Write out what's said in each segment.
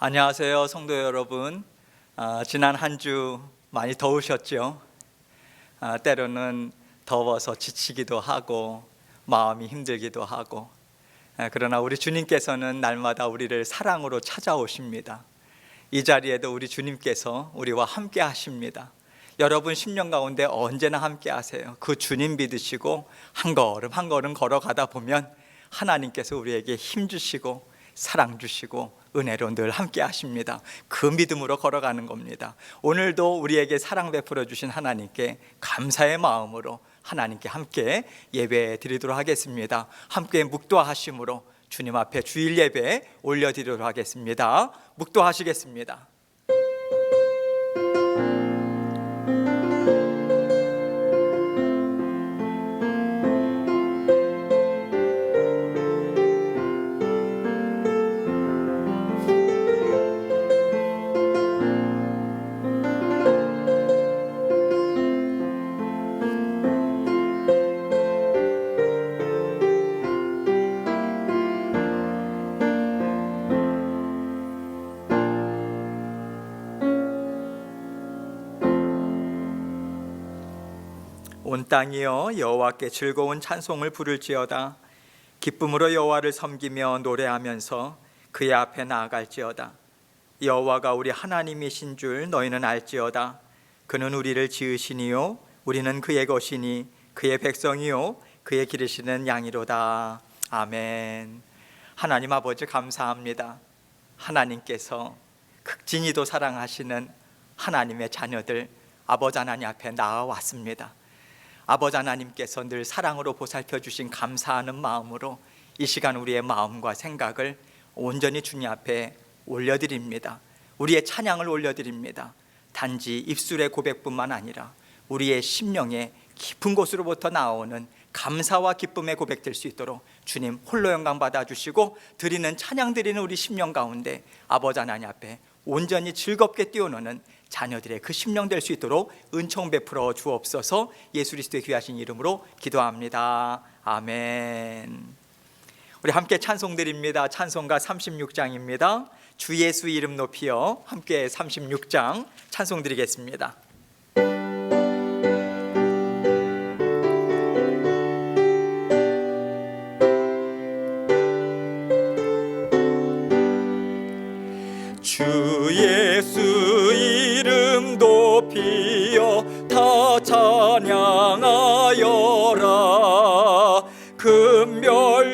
안녕하세요, 성도 여러분. 지난 한 주 많이 더우셨죠? 때로는 더워서 지치기도 하고 마음이 힘들기도 하고, 그러나 우리 주님께서는 날마다 우리를 사랑으로 찾아오십니다. 이 자리에도 우리 주님께서 우리와 함께 하십니다. 여러분 심령 가운데 언제나 함께 하세요. 그 주님 믿으시고 한 걸음 한 걸음 걸어가다 보면 하나님께서 우리에게 힘 주시고 사랑 주시고 은혜로 늘 함께 하십니다. 그 믿음으로 걸어가는 겁니다. 오늘도 우리에게 사랑 베풀어 주신 하나님께 감사의 마음으로 하나님께 함께 예배 드리도록 하겠습니다. 함께 묵도하심으로 주님 앞에 주일 예배 올려드리도록 하겠습니다. 묵도하시겠습니다. 온 땅이여 여호와께 즐거운 찬송을 부를지어다. 기쁨으로 여호와를 섬기며 노래하면서 그의 앞에 나아갈지어다. 여호와가 우리 하나님이신 줄 너희는 알지어다. 그는 우리를 지으시니요 우리는 그의 것이니 그의 백성이요 그의 기르시는 양이로다. 아멘. 하나님 아버지 감사합니다. 하나님께서 극진히도 사랑하시는 하나님의 자녀들 아버지 하나님 앞에 나아왔습니다. 아버지 하나님께서 늘 사랑으로 보살펴 주신 감사하는 마음으로 이 시간 우리의 마음과 생각을 온전히 주님 앞에 올려드립니다. 우리의 찬양을 올려드립니다. 단지 입술의 고백뿐만 아니라 우리의 심령의 깊은 곳으로부터 나오는 감사와 기쁨의 고백될 수 있도록 주님 홀로 영광 받아주시고 드리는 찬양 드리는 우리 심령 가운데 아버지 하나님 앞에 온전히 즐겁게 뛰어노는 자녀들의 그 심령 될 수 있도록 은총 베풀어 주옵소서. 예수 그리스도의 귀하신 이름으로 기도합니다. 아멘. 우리 함께 찬송 드립니다. 찬송가 36장입니다. 주 예수 이름 높이여 함께 36장 찬송 드리겠습니다. 주 예수 이름 높이여 다 찬양하여라. 금멸류관을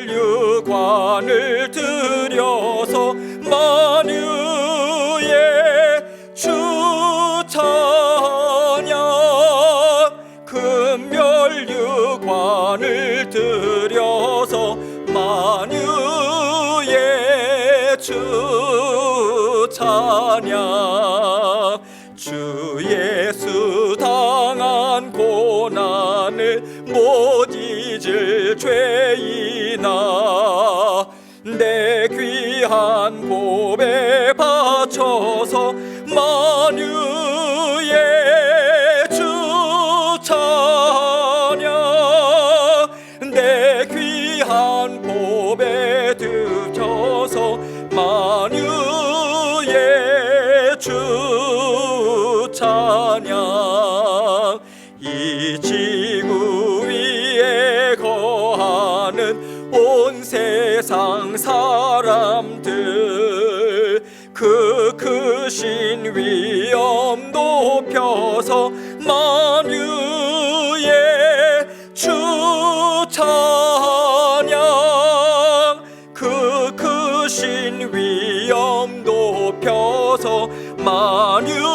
들여서 만유의 찬양. 주 예수 당한 고난을 못 잊을 죄인아, 내 귀한 고백 바쳐서 만유의 주 찬양. 내 귀한 고백 듣혀서 만유의 주 찬양. 이 지구 위에 거하는 온 세상 사람들, 그 크신 위엄 높여서 만유의 주 찬양. 그 크신 위엄 높여서 만유의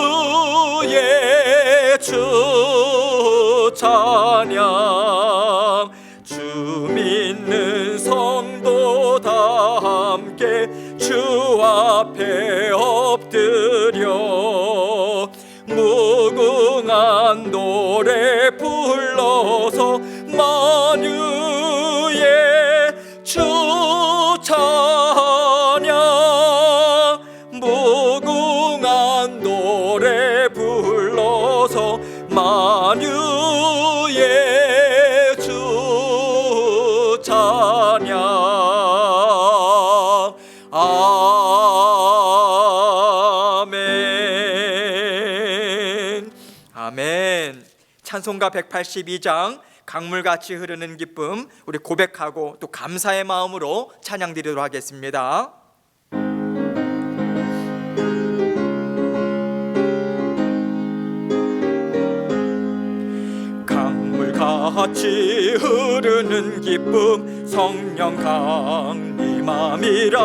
주 찬양. 주 믿는 성도 다 함께 주 앞에 엎드려 무궁한 노래 불러서 만유의 주 찬양. 무궁한 노래 불러서 만유의 주 찬양. 아멘. 아멘. 찬송가 182장 강물같이 흐르는 기쁨, 우리 고백하고 또 감사의 마음으로 찬양 드리도록 하겠습니다. 강물같이 흐르는 기쁨, 성령 강림함이라.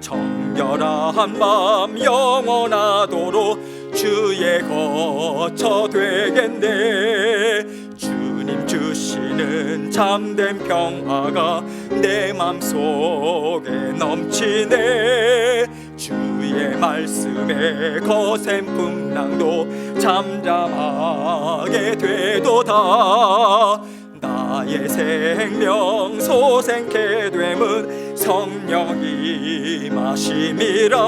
정결한 마음 영원하도록 주의 거처 되겠네. 주님 주시는 참된 평화가 내 맘속에 넘치네. 주의 말씀에 거센 풍랑도 잠잠하게 되도다. 나의 생명 소생케 됨은 성령이 마심이라.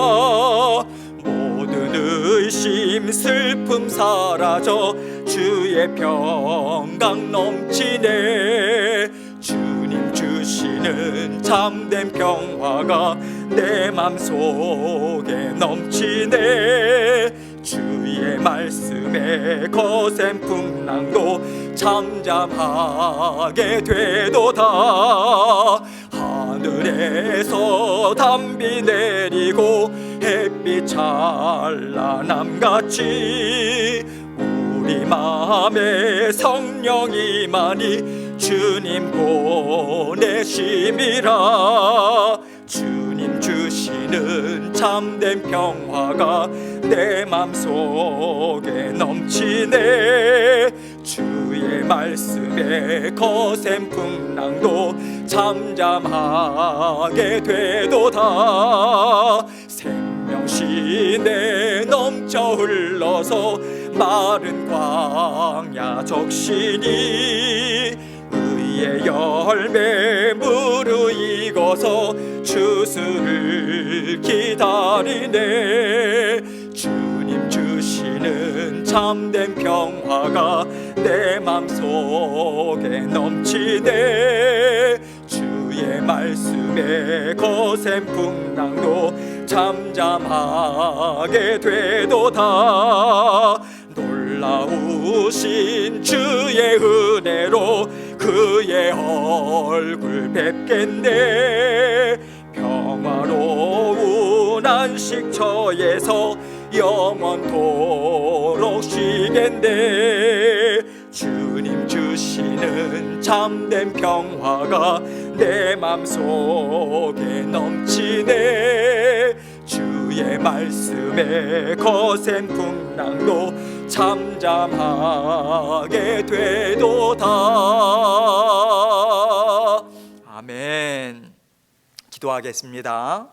모든 의심 슬픔 사라져 주의 평강 넘치네. 주님 주시는 참된 평화가 내 맘속에 넘치네. 주의 말씀에 거센 풍랑도 잠잠하게 되도다. 하늘에서 담비 내리고 햇빛 찬란함같이 우리 마음에 성령이 많이 주님 보내심이라. 주님 주시는 참된 평화가 내 맘속에 넘치네. 주의 말씀에 거센 풍랑도 잠잠하게 되도다. 생명신에 넘쳐 흘러서 마른 광야 적시니 의의 열매 무르익어서 주수를 기다리네. 주님 주시는 참된 평화가 내 맘속에 넘치네. 주의 말씀에 거센 풍랑도 잠잠하게 되도다. 놀라우신 주의 은혜로 그의 얼굴 뵙겠네. 평화로운 안식처에서 영원토록 쉬겠네. 주님 주시는 참된 평화가 내 맘속에 넘치네. 주의 말씀에 거센 풍랑도 잠잠하게 되도다. 아멘. 기도하겠습니다.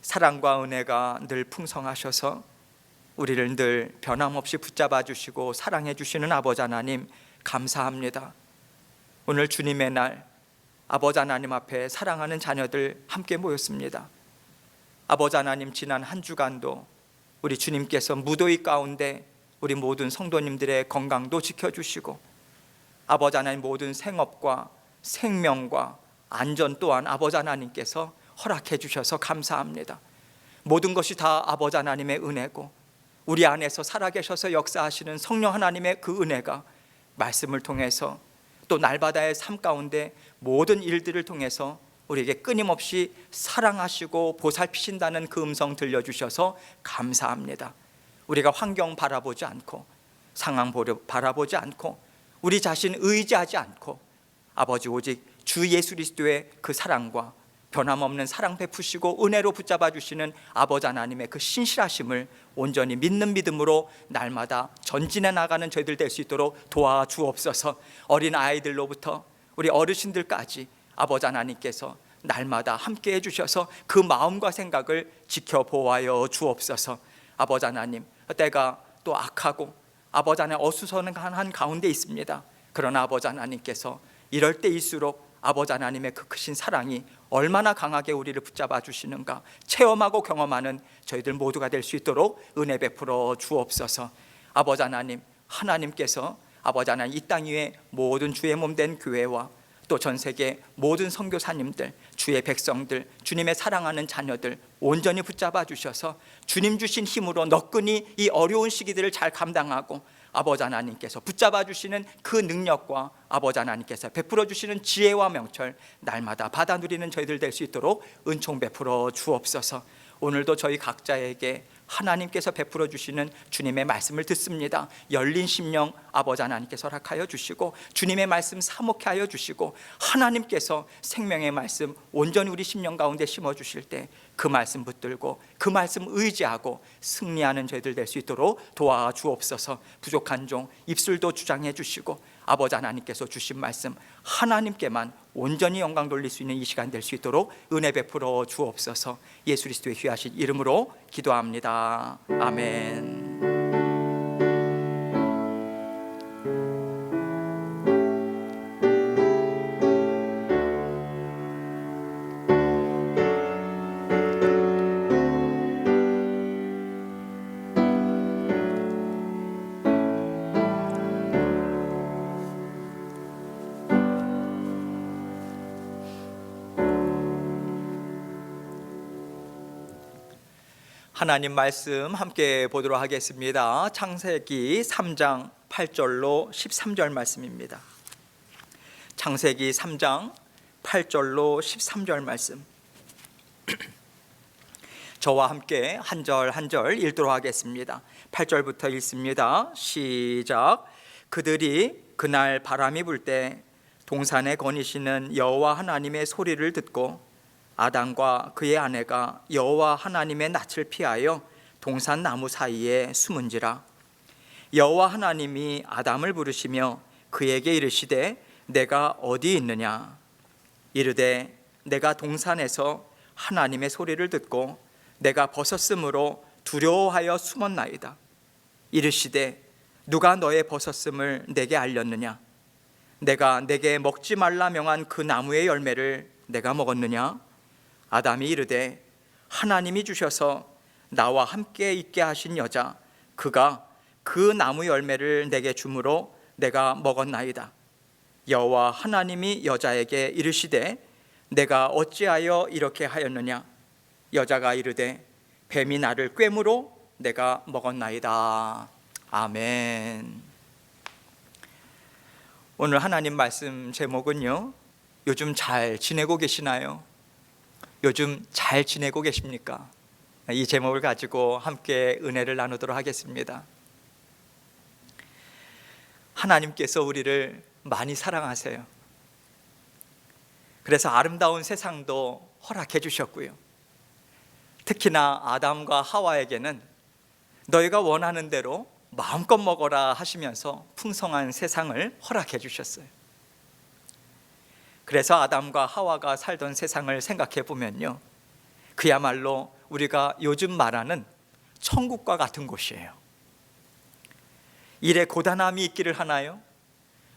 사랑과 은혜가 늘 풍성하셔서 우리를 늘 변함없이 붙잡아 주시고 사랑해 주시는 아버지 하나님 감사합니다. 오늘 주님의 날 아버지 하나님 앞에 사랑하는 자녀들 함께 모였습니다. 아버지 하나님, 지난 한 주간도 우리 주님께서 무더위 가운데 우리 모든 성도님들의 건강도 지켜주시고 아버지 하나님 모든 생업과 생명과 안전 또한 아버지 하나님께서 허락해 주셔서 감사합니다. 모든 것이 다 아버지 하나님의 은혜고 우리 안에서 살아계셔서 역사하시는 성령 하나님의 그 은혜가 말씀을 통해서 또 날마다의 삶 가운데 모든 일들을 통해서 우리에게 끊임없이 사랑하시고 보살피신다는 그 음성 들려주셔서 감사합니다. 우리가 환경 바라보지 않고 상황 바라보지 않고 우리 자신 의지하지 않고 아버지 오직 주 예수 그리스도의 그 사랑과 변함없는 사랑 베푸시고 은혜로 붙잡아 주시는 아버지 하나님의 그 신실하심을 온전히 믿는 믿음으로 날마다 전진해 나가는 저희들 될 수 있도록 도와주옵소서. 어린 아이들로부터 우리 어르신들까지 아버지 하나님께서 날마다 함께 해주셔서 그 마음과 생각을 지켜보아여 주옵소서. 아버지 하나님, 때가 또 악하고 아버지 하나님 어수선한 가운데 있습니다. 그러나 아버지 하나님께서 이럴 때일수록 아버지 하나님의 그 크신 사랑이 얼마나 강하게 우리를 붙잡아 주시는가 체험하고 경험하는 저희들 모두가 될 수 있도록 은혜 베풀어 주옵소서. 아버지 하나님, 하나님께서 아버지 하나님 이 땅 위에 모든 주의 몸 된 교회와 또 전 세계 모든 선교사님들, 주의 백성들, 주님의 사랑하는 자녀들 온전히 붙잡아 주셔서 주님 주신 힘으로 너끈히 이 어려운 시기들을 잘 감당하고 아버지 하나님께서 붙잡아 주시는 그 능력과 아버지 하나님께서 베풀어 주시는 지혜와 명철 날마다 받아 누리는 저희들 될 수 있도록 은총 베풀어 주옵소서. 오늘도 저희 각자에게 하나님께서 베풀어 주시는 주님의 말씀을 듣습니다. 열린 심령 아버지 하나님께서 허락하여 주시고 주님의 말씀 사목해 하여 주시고 하나님께서 생명의 말씀 온전히 우리 심령 가운데 심어 주실 때 그 말씀 붙들고 그 말씀 의지하고 승리하는 저희들 될 수 있도록 도와주옵소서. 부족한 종 입술도 주장해 주시고 아버지 하나님께서 주신 말씀 하나님께만 온전히 영광 돌릴 수 있는 이 시간 될 수 있도록 은혜 베풀어 주옵소서. 예수 그리스도의 귀하신 이름으로 기도합니다. 아멘. 하나님 말씀 함께 보도록 하겠습니다. 창세기 3장 8절로 13절 말씀입니다. 창세기 3장 8절로 13절 말씀 저와 함께 한 절 한 절 읽도록 하겠습니다. 8절부터 읽습니다. 시작. 그들이 그날 바람이 불 때 동산에 거니시는 여호와 하나님의 소리를 듣고 아담과 그의 아내가 여호와 하나님의 낯을 피하여 동산 나무 사이에 숨은지라. 여호와 하나님이 아담을 부르시며 그에게 이르시되 내가 어디 있느냐. 이르되 내가 동산에서 하나님의 소리를 듣고 내가 벗었으므로 두려워하여 숨었나이다. 이르시되 누가 너의 벗었음을 내게 알렸느냐. 내가 내게 먹지 말라 명한 그 나무의 열매를 내가 먹었느냐. 아담이 이르되 하나님이 주셔서 나와 함께 있게 하신 여자 그가 그 나무 열매를 내게 주므로 내가 먹었나이다. 여호와 하나님이 여자에게 이르시되 내가 어찌하여 이렇게 하였느냐. 여자가 이르되 뱀이 나를 꿰므로 내가 먹었나이다. 아멘. 오늘 하나님 말씀 제목은요, 요즘 잘 지내고 계시나요? 요즘 잘 지내고 계십니까? 이 제목을 가지고 함께 은혜를 나누도록 하겠습니다. 하나님께서 우리를 많이 사랑하세요. 그래서 아름다운 세상도 허락해 주셨고요. 특히나 아담과 하와에게는 너희가 원하는 대로 마음껏 먹어라 하시면서 풍성한 세상을 허락해 주셨어요. 그래서 아담과 하와가 살던 세상을 생각해 보면요, 그야말로 우리가 요즘 말하는 천국과 같은 곳이에요. 일에 고단함이 있기를 하나요?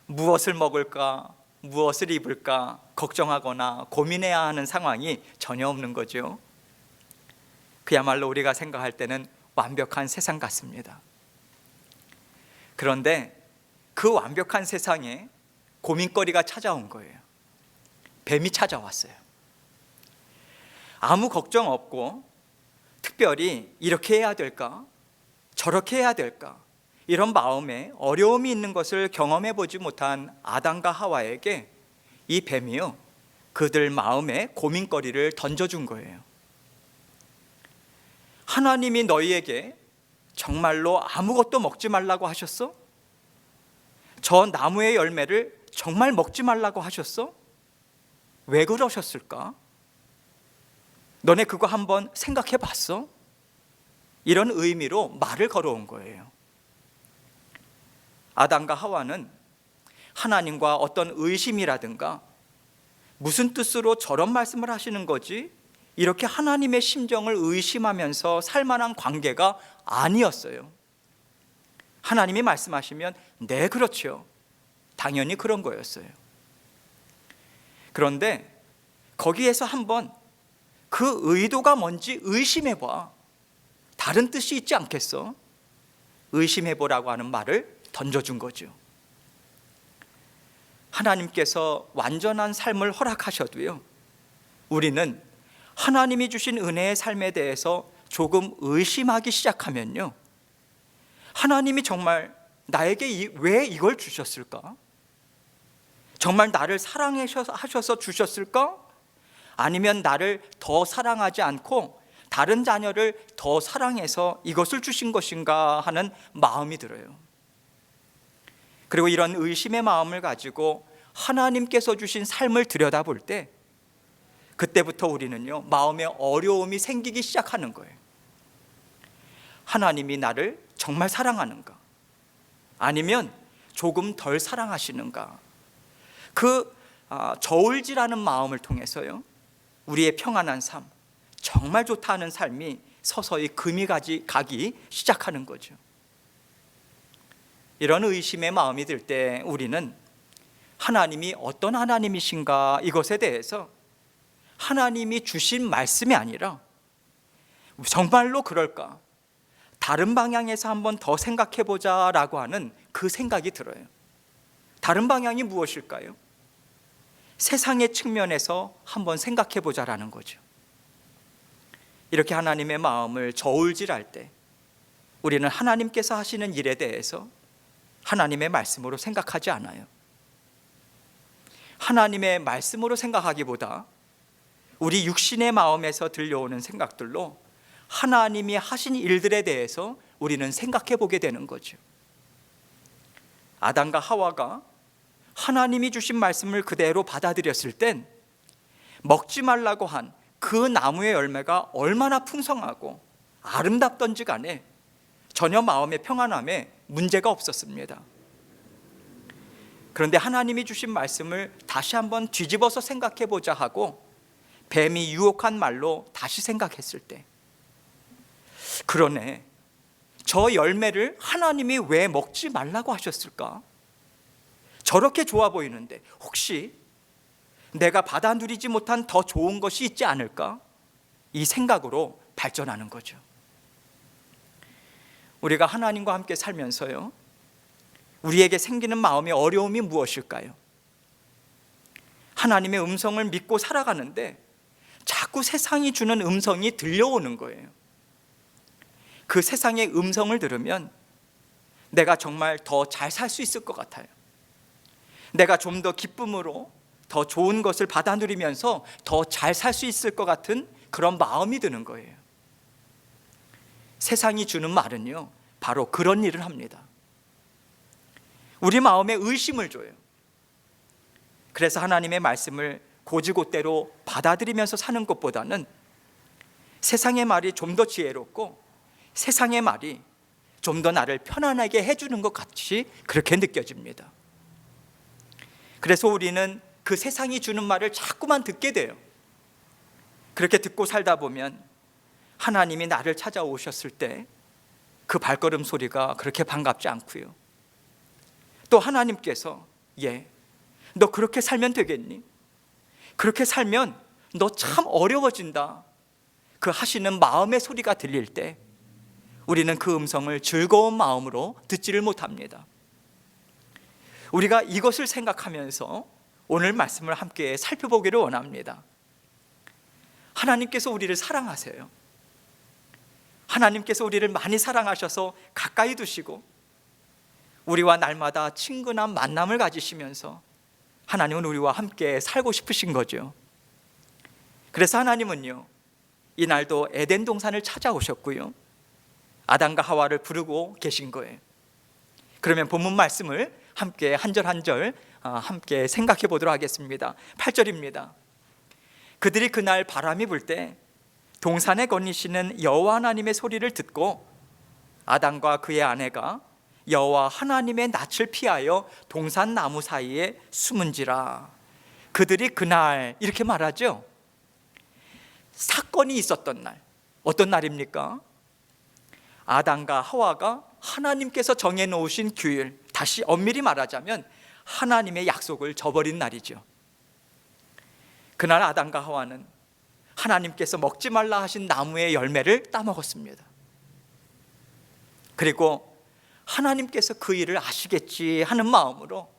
무엇을 먹을까, 무엇을 입을까 걱정하거나 고민해야 하는 상황이 전혀 없는 거죠. 그야말로 우리가 생각할 때는 완벽한 세상 같습니다. 그런데 그 완벽한 세상에 고민거리가 찾아온 거예요. 뱀이 찾아왔어요. 아무 걱정 없고 특별히 이렇게 해야 될까, 저렇게 해야 될까, 이런 마음에 어려움이 있는 것을 경험해 보지 못한 아담과 하와에게 이 뱀이요, 그들 마음에 고민거리를 던져준 거예요. 하나님이 너희에게 정말로 아무것도 먹지 말라고 하셨어? 저 나무의 열매를 정말 먹지 말라고 하셨어? 왜 그러셨을까? 너네 그거 한번 생각해 봤어? 이런 의미로 말을 걸어온 거예요. 아담과 하와는 하나님과 어떤 의심이라든가 무슨 뜻으로 저런 말씀을 하시는 거지? 이렇게 하나님의 심정을 의심하면서 살 만한 관계가 아니었어요. 하나님이 말씀하시면 네, 그렇죠. 당연히 그런 거였어요. 그런데 거기에서 한번 그 의도가 뭔지 의심해봐. 다른 뜻이 있지 않겠어? 의심해보라고 하는 말을 던져준 거죠. 하나님께서 완전한 삶을 허락하셔도요, 우리는 하나님이 주신 은혜의 삶에 대해서 조금 의심하기 시작하면요, 하나님이 정말 나에게 왜 이걸 주셨을까? 정말 나를 사랑하셔서 주셨을까? 아니면 나를 더 사랑하지 않고 다른 자녀를 더 사랑해서 이것을 주신 것인가 하는 마음이 들어요. 그리고 이런 의심의 마음을 가지고 하나님께서 주신 삶을 들여다볼 때 그때부터 우리는요, 마음에 어려움이 생기기 시작하는 거예요. 하나님이 나를 정말 사랑하는가? 아니면 조금 덜 사랑하시는가? 그 저울질하는 마음을 통해서요, 우리의 평안한 삶, 정말 좋다 하는 삶이 서서히 금이 가기 시작하는 거죠. 이런 의심의 마음이 들 때 우리는 하나님이 어떤 하나님이신가, 이것에 대해서 하나님이 주신 말씀이 아니라 정말로 그럴까? 다른 방향에서 한번 더 생각해 보자라고 하는 그 생각이 들어요. 다른 방향이 무엇일까요? 세상의 측면에서 한번 생각해 보자라는 거죠. 이렇게 하나님의 마음을 저울질할 때 우리는 하나님께서 하시는 일에 대해서 하나님의 말씀으로 생각하지 않아요. 하나님의 말씀으로 생각하기보다 우리 육신의 마음에서 들려오는 생각들로 하나님이 하신 일들에 대해서 우리는 생각해 보게 되는 거죠. 아담과 하와가 하나님이 주신 말씀을 그대로 받아들였을 땐 먹지 말라고 한 그 나무의 열매가 얼마나 풍성하고 아름답던지 간에 전혀 마음의 평안함에 문제가 없었습니다. 그런데 하나님이 주신 말씀을 다시 한번 뒤집어서 생각해 보자 하고 뱀이 유혹한 말로 다시 생각했을 때, 그러네, 저 열매를 하나님이 왜 먹지 말라고 하셨을까? 저렇게 좋아 보이는데 혹시 내가 받아 누리지 못한 더 좋은 것이 있지 않을까? 이 생각으로 발전하는 거죠. 우리가 하나님과 함께 살면서요, 우리에게 생기는 마음의 어려움이 무엇일까요? 하나님의 음성을 믿고 살아가는데 자꾸 세상이 주는 음성이 들려오는 거예요. 그 세상의 음성을 들으면 내가 정말 더 잘 살 수 있을 것 같아요. 내가 좀 더 기쁨으로 더 좋은 것을 받아 누리면서 더 잘 살 수 있을 것 같은 그런 마음이 드는 거예요. 세상이 주는 말은요, 바로 그런 일을 합니다. 우리 마음에 의심을 줘요. 그래서 하나님의 말씀을 고지고대로 받아들이면서 사는 것보다는 세상의 말이 좀 더 지혜롭고 세상의 말이 좀 더 나를 편안하게 해주는 것 같이 그렇게 느껴집니다. 그래서 우리는 그 세상이 주는 말을 자꾸만 듣게 돼요. 그렇게 듣고 살다 보면 하나님이 나를 찾아오셨을 때 그 발걸음 소리가 그렇게 반갑지 않고요. 또 하나님께서 너 그렇게 살면 되겠니? 그렇게 살면 너 참 어려워진다. 그 하시는 마음의 소리가 들릴 때 우리는 그 음성을 즐거운 마음으로 듣지를 못합니다. 우리가 이것을 생각하면서 오늘 말씀을 함께 살펴보기를 원합니다. 하나님께서 우리를 사랑하세요. 하나님께서 우리를 많이 사랑하셔서 가까이 두시고 우리와 날마다 친근한 만남을 가지시면서 하나님은 우리와 함께 살고 싶으신 거죠. 그래서 하나님은요, 이날도 에덴 동산을 찾아오셨고요, 아담과 하와를 부르고 계신 거예요. 그러면 본문 말씀을 함께 한 절 한 절 함께 생각해 보도록 하겠습니다. 8절입니다. 그들이 그날 바람이 불 때 동산에 거니시는 여호와 하나님의 소리를 듣고 아담과 그의 아내가 여호와 하나님의 낯을 피하여 동산 나무 사이에 숨은지라. 그들이 그날, 이렇게 말하죠. 사건이 있었던 날. 어떤 날입니까? 아담과 하와가 하나님께서 정해놓으신 규율, 다시 엄밀히 말하자면 하나님의 약속을 저버린 날이죠. 그날 아담과 하와는 하나님께서 먹지 말라 하신 나무의 열매를 따먹었습니다. 그리고 하나님께서 그 일을 아시겠지 하는 마음으로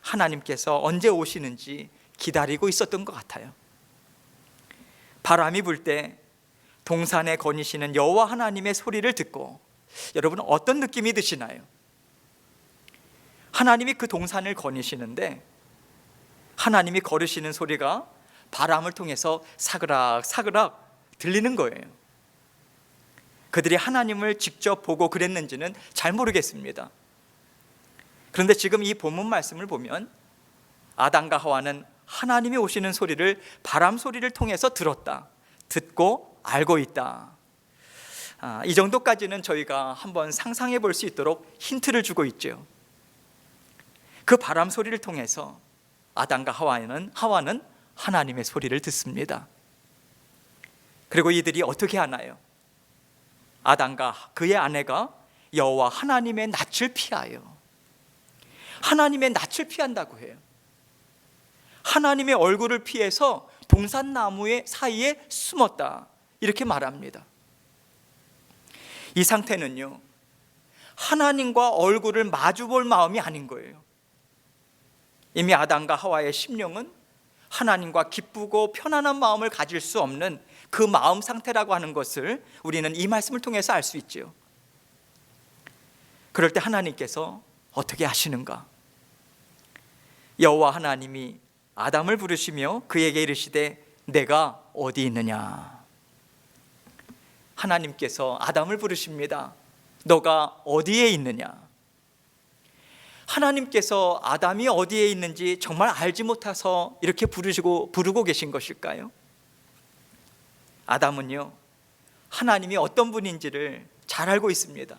하나님께서 언제 오시는지 기다리고 있었던 것 같아요. 바람이 불 때 동산에 거니시는 여호와 하나님의 소리를 듣고 여러분 어떤 느낌이 드시나요? 하나님이 그 동산을 거니시는데 하나님이 걸으시는 소리가 바람을 통해서 사그락 사그락 들리는 거예요. 그들이 하나님을 직접 보고 그랬는지는 잘 모르겠습니다. 그런데 지금 이 본문 말씀을 보면 아담과 하와는 하나님이 오시는 소리를 바람 소리를 통해서 들었다, 듣고 알고 있다. 이 정도까지는 저희가 한번 상상해 볼 수 있도록 힌트를 주고 있죠. 그 바람 소리를 통해서 아담과 하와는 하나님의 소리를 듣습니다. 그리고 이들이 어떻게 하나요? 아담과 그의 아내가 여호와 하나님의 낯을 피하여, 하나님의 낯을 피한다고 해요. 하나님의 얼굴을 피해서 동산나무의 사이에 숨었다, 이렇게 말합니다. 이 상태는요, 하나님과 얼굴을 마주볼 마음이 아닌 거예요. 이미 아담과 하와의 심령은 하나님과 기쁘고 편안한 마음을 가질 수 없는 그 마음 상태라고 하는 것을 우리는 이 말씀을 통해서 알 수 있죠. 그럴 때 하나님께서 어떻게 하시는가? 여호와 하나님이 아담을 부르시며 그에게 이르시되 내가 어디 있느냐? 하나님께서 아담을 부르십니다. 너가 어디에 있느냐? 하나님께서 아담이 어디에 있는지 정말 알지 못해서 이렇게 부르고 계신 것일까요? 아담은요, 하나님이 어떤 분인지를 잘 알고 있습니다.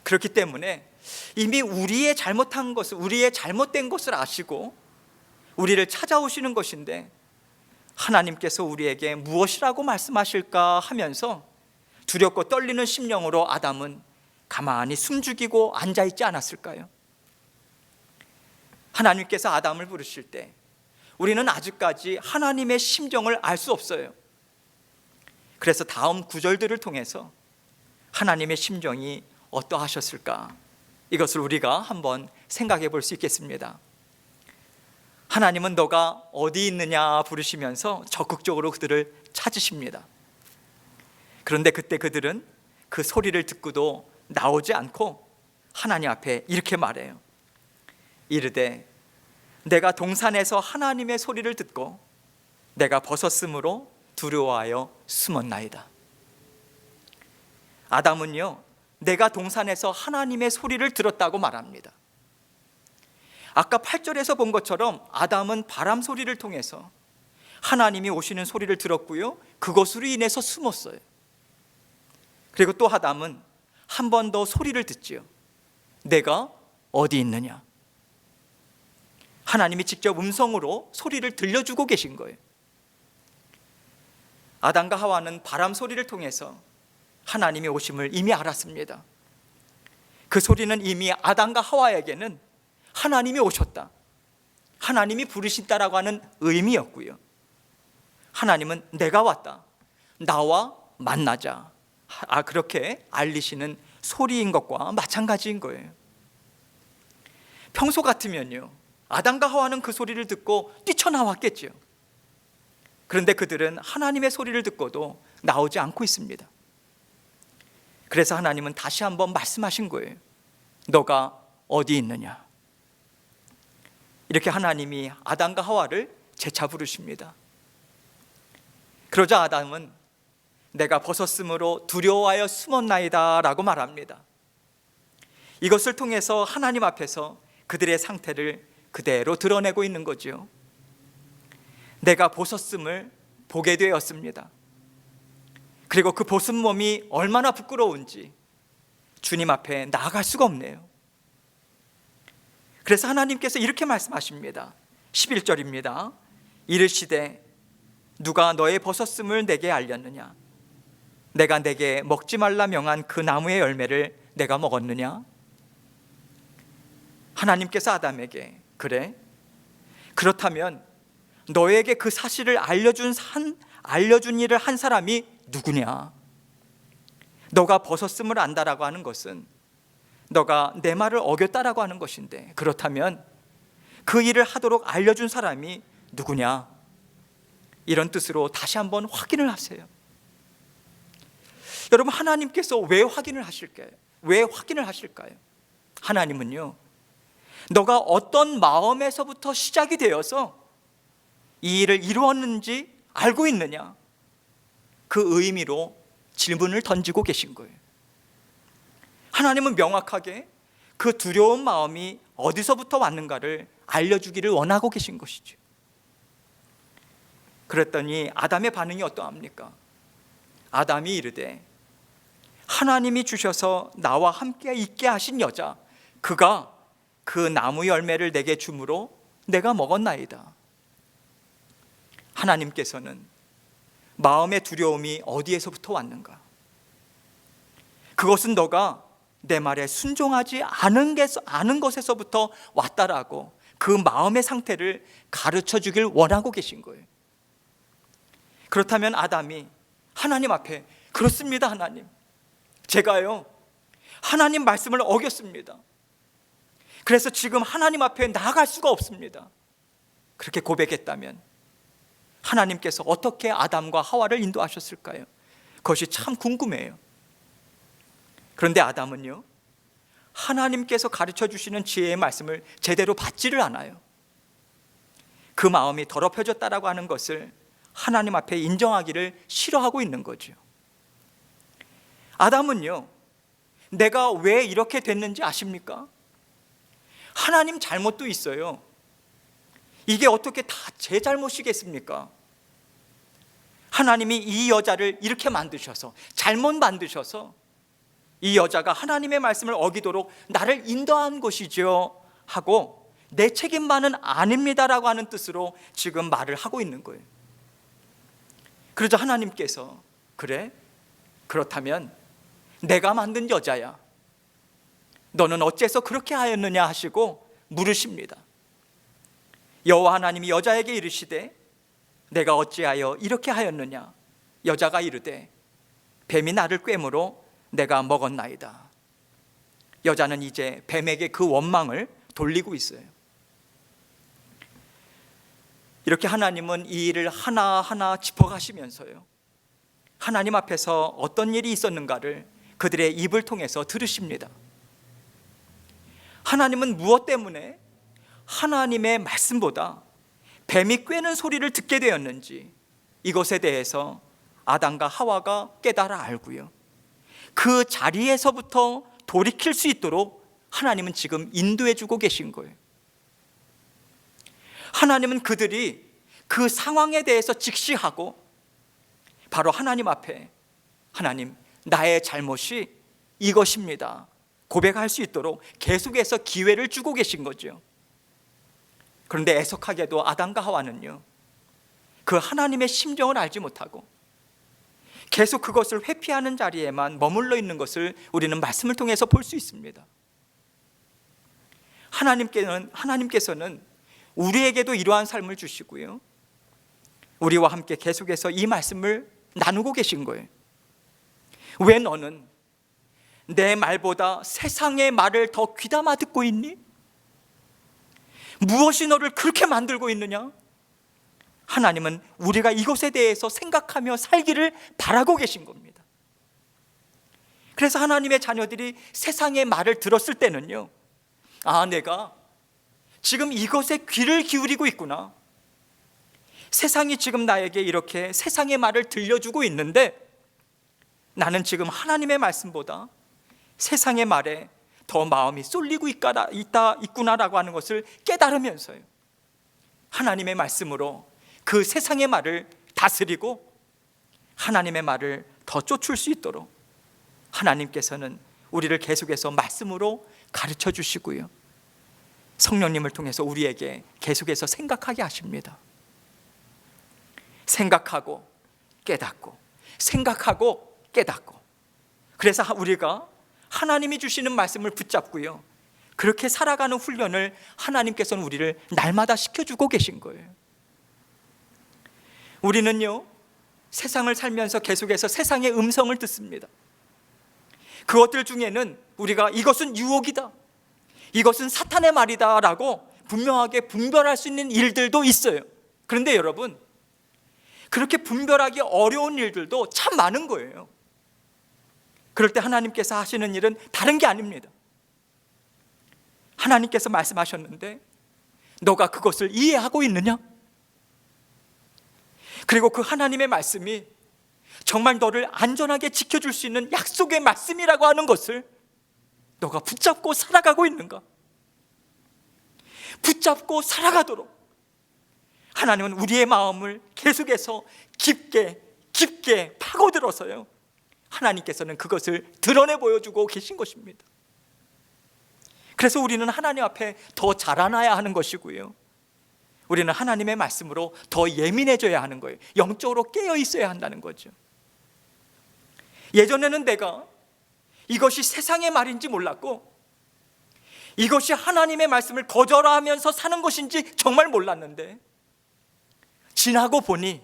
그렇기 때문에 이미 우리의 잘못한 것을, 우리의 잘못된 것을 아시고 우리를 찾아오시는 것인데 하나님께서 우리에게 무엇이라고 말씀하실까 하면서 두렵고 떨리는 심령으로 아담은 가만히 숨죽이고 앉아있지 않았을까요? 하나님께서 아담을 부르실 때 우리는 아직까지 하나님의 심정을 알 수 없어요. 그래서 다음 구절들을 통해서 하나님의 심정이 어떠하셨을까, 이것을 우리가 한번 생각해 볼 수 있겠습니다. 하나님은 너가 어디 있느냐 부르시면서 적극적으로 그들을 찾으십니다. 그런데 그때 그들은 그 소리를 듣고도 나오지 않고 하나님 앞에 이렇게 말해요. 이르되 내가 동산에서 하나님의 소리를 듣고 내가 벗었으므로 두려워하여 숨었나이다. 아담은요, 내가 동산에서 하나님의 소리를 들었다고 말합니다. 아까 8절에서 본 것처럼 아담은 바람 소리를 통해서 하나님이 오시는 소리를 들었고요, 그것으로 인해서 숨었어요. 그리고 또 아담은 한 번 더 소리를 듣지요. 내가 어디 있느냐? 하나님이 직접 음성으로 소리를 들려주고 계신 거예요. 아담과 하와는 바람 소리를 통해서 하나님이 오심을 이미 알았습니다. 그 소리는 이미 아담과 하와에게는 하나님이 오셨다, 하나님이 부르신다라고 하는 의미였고요. 하나님은 내가 왔다, 나와 만나자, 그렇게 알리시는 소리인 것과 마찬가지인 거예요. 평소 같으면요, 아담과 하와는 그 소리를 듣고 뛰쳐나왔겠죠. 그런데 그들은 하나님의 소리를 듣고도 나오지 않고 있습니다. 그래서 하나님은 다시 한번 말씀하신 거예요. 너가 어디 있느냐? 이렇게 하나님이 아담과 하와를 재차 부르십니다. 그러자 아담은 내가 벗었으므로 두려워하여 숨었나이다 라고 말합니다. 이것을 통해서 하나님 앞에서 그들의 상태를 그대로 드러내고 있는 거죠. 내가 벗었음을 보게 되었습니다. 그리고 그 벗은 몸이 얼마나 부끄러운지 주님 앞에 나아갈 수가 없네요. 그래서 하나님께서 이렇게 말씀하십니다. 11절입니다. 이르시되 누가 너의 벗었음을 내게 알렸느냐? 내가 내게 먹지 말라 명한 그 나무의 열매를 내가 먹었느냐? 하나님께서 아담에게 그래? 그렇다면 너에게 그 사실을 알려준 일을 한 사람이 누구냐? 너가 벗었음을 안다라고 하는 것은 너가 내 말을 어겼다라고 하는 것인데, 그렇다면 그 일을 하도록 알려준 사람이 누구냐? 이런 뜻으로 다시 한번 확인을 하세요. 여러분, 하나님께서 왜 확인을 하실까요? 왜 확인을 하실까요? 하나님은요, 너가 어떤 마음에서부터 시작이 되어서 이 일을 이루었는지 알고 있느냐? 그 의미로 질문을 던지고 계신 거예요. 하나님은 명확하게 그 두려운 마음이 어디서부터 왔는가를 알려주기를 원하고 계신 것이죠. 그랬더니 아담의 반응이 어떠합니까? 아담이 이르되 하나님이 주셔서 나와 함께 있게 하신 여자, 그가 그 나무 열매를 내게 주므로 내가 먹었나이다. 하나님께서는 마음의 두려움이 어디에서부터 왔는가? 그것은 너가 내 말에 순종하지 않은 것에서부터 왔다라고 그 마음의 상태를 가르쳐 주길 원하고 계신 거예요. 그렇다면 아담이 하나님 앞에 그렇습니다, 하나님, 제가요 하나님 말씀을 어겼습니다. 그래서 지금 하나님 앞에 나아갈 수가 없습니다. 그렇게 고백했다면 하나님께서 어떻게 아담과 하와를 인도하셨을까요? 그것이 참 궁금해요. 그런데 아담은요, 하나님께서 가르쳐 주시는 지혜의 말씀을 제대로 받지를 않아요. 그 마음이 더럽혀졌다라고 하는 것을 하나님 앞에 인정하기를 싫어하고 있는 거죠. 아담은요, 내가 왜 이렇게 됐는지 아십니까? 하나님 잘못도 있어요. 이게 어떻게 다 제 잘못이겠습니까? 하나님이 이 여자를 이렇게 만드셔서, 잘못 만드셔서 이 여자가 하나님의 말씀을 어기도록 나를 인도한 것이죠 하고 내 책임만은 아닙니다라고 하는 뜻으로 지금 말을 하고 있는 거예요. 그러자 하나님께서 그래? 그렇다면 내가 만든 여자야, 너는 어째서 그렇게 하였느냐 하시고 물으십니다. 여호와 하나님이 여자에게 이르시되 내가 어찌하여 이렇게 하였느냐? 여자가 이르되 뱀이 나를 꿰므로 내가 먹었나이다. 여자는 이제 뱀에게 그 원망을 돌리고 있어요. 이렇게 하나님은 이 일을 하나하나 짚어가시면서요, 하나님 앞에서 어떤 일이 있었는가를 그들의 입을 통해서 들으십니다. 하나님은 무엇 때문에 하나님의 말씀보다 뱀이 꿰는 소리를 듣게 되었는지 이것에 대해서 아담과 하와가 깨달아 알고요, 그 자리에서부터 돌이킬 수 있도록 하나님은 지금 인도해 주고 계신 거예요. 하나님은 그들이 그 상황에 대해서 직시하고 바로 하나님 앞에 하나님, 나의 잘못이 이것입니다 고백할 수 있도록 계속해서 기회를 주고 계신 거죠. 그런데 애석하게도 아담과 하와는요, 그 하나님의 심정을 알지 못하고 계속 그것을 회피하는 자리에만 머물러 있는 것을 우리는 말씀을 통해서 볼 수 있습니다. 하나님께서는 우리에게도 이러한 삶을 주시고요, 우리와 함께 계속해서 이 말씀을 나누고 계신 거예요. 왜 너는 내 말보다 세상의 말을 더 귀담아 듣고 있니? 무엇이 너를 그렇게 만들고 있느냐? 하나님은 우리가 이것에 대해서 생각하며 살기를 바라고 계신 겁니다. 그래서 하나님의 자녀들이 세상의 말을 들었을 때는요, 내가 지금 이것에 귀를 기울이고 있구나. 세상이 지금 나에게 이렇게 세상의 말을 들려주고 있는데 나는 지금 하나님의 말씀보다 세상의 말에 더 마음이 쏠리고 있구나라고 하는 것을 깨달으면서요, 하나님의 말씀으로 그 세상의 말을 다스리고 하나님의 말을 더 쫓을 수 있도록 하나님께서는 우리를 계속해서 말씀으로 가르쳐 주시고요, 성령님을 통해서 우리에게 계속해서 생각하게 하십니다. 생각하고 깨닫고, 생각하고 깨닫고. 그래서 우리가 하나님이 주시는 말씀을 붙잡고요, 그렇게 살아가는 훈련을 하나님께서는 우리를 날마다 시켜주고 계신 거예요. 우리는요, 세상을 살면서 계속해서 세상의 음성을 듣습니다. 그것들 중에는 우리가 이것은 유혹이다, 이것은 사탄의 말이다 라고 분명하게 분별할 수 있는 일들도 있어요. 그런데 여러분, 그렇게 분별하기 어려운 일들도 참 많은 거예요. 그럴 때 하나님께서 하시는 일은 다른 게 아닙니다. 하나님께서 말씀하셨는데 너가 그것을 이해하고 있느냐? 그리고 그 하나님의 말씀이 정말 너를 안전하게 지켜줄 수 있는 약속의 말씀이라고 하는 것을 너가 붙잡고 살아가고 있는가? 붙잡고 살아가도록 하나님은 우리의 마음을 계속해서 깊게 파고들어서요, 하나님께서는 그것을 드러내 보여주고 계신 것입니다. 그래서 우리는 하나님 앞에 더 자라나야 하는 것이고요, 우리는 하나님의 말씀으로 더 예민해져야 하는 거예요. 영적으로 깨어 있어야 한다는 거죠. 예전에는 내가 이것이 세상의 말인지 몰랐고 이것이 하나님의 말씀을 거절하면서 사는 것인지 정말 몰랐는데, 지나고 보니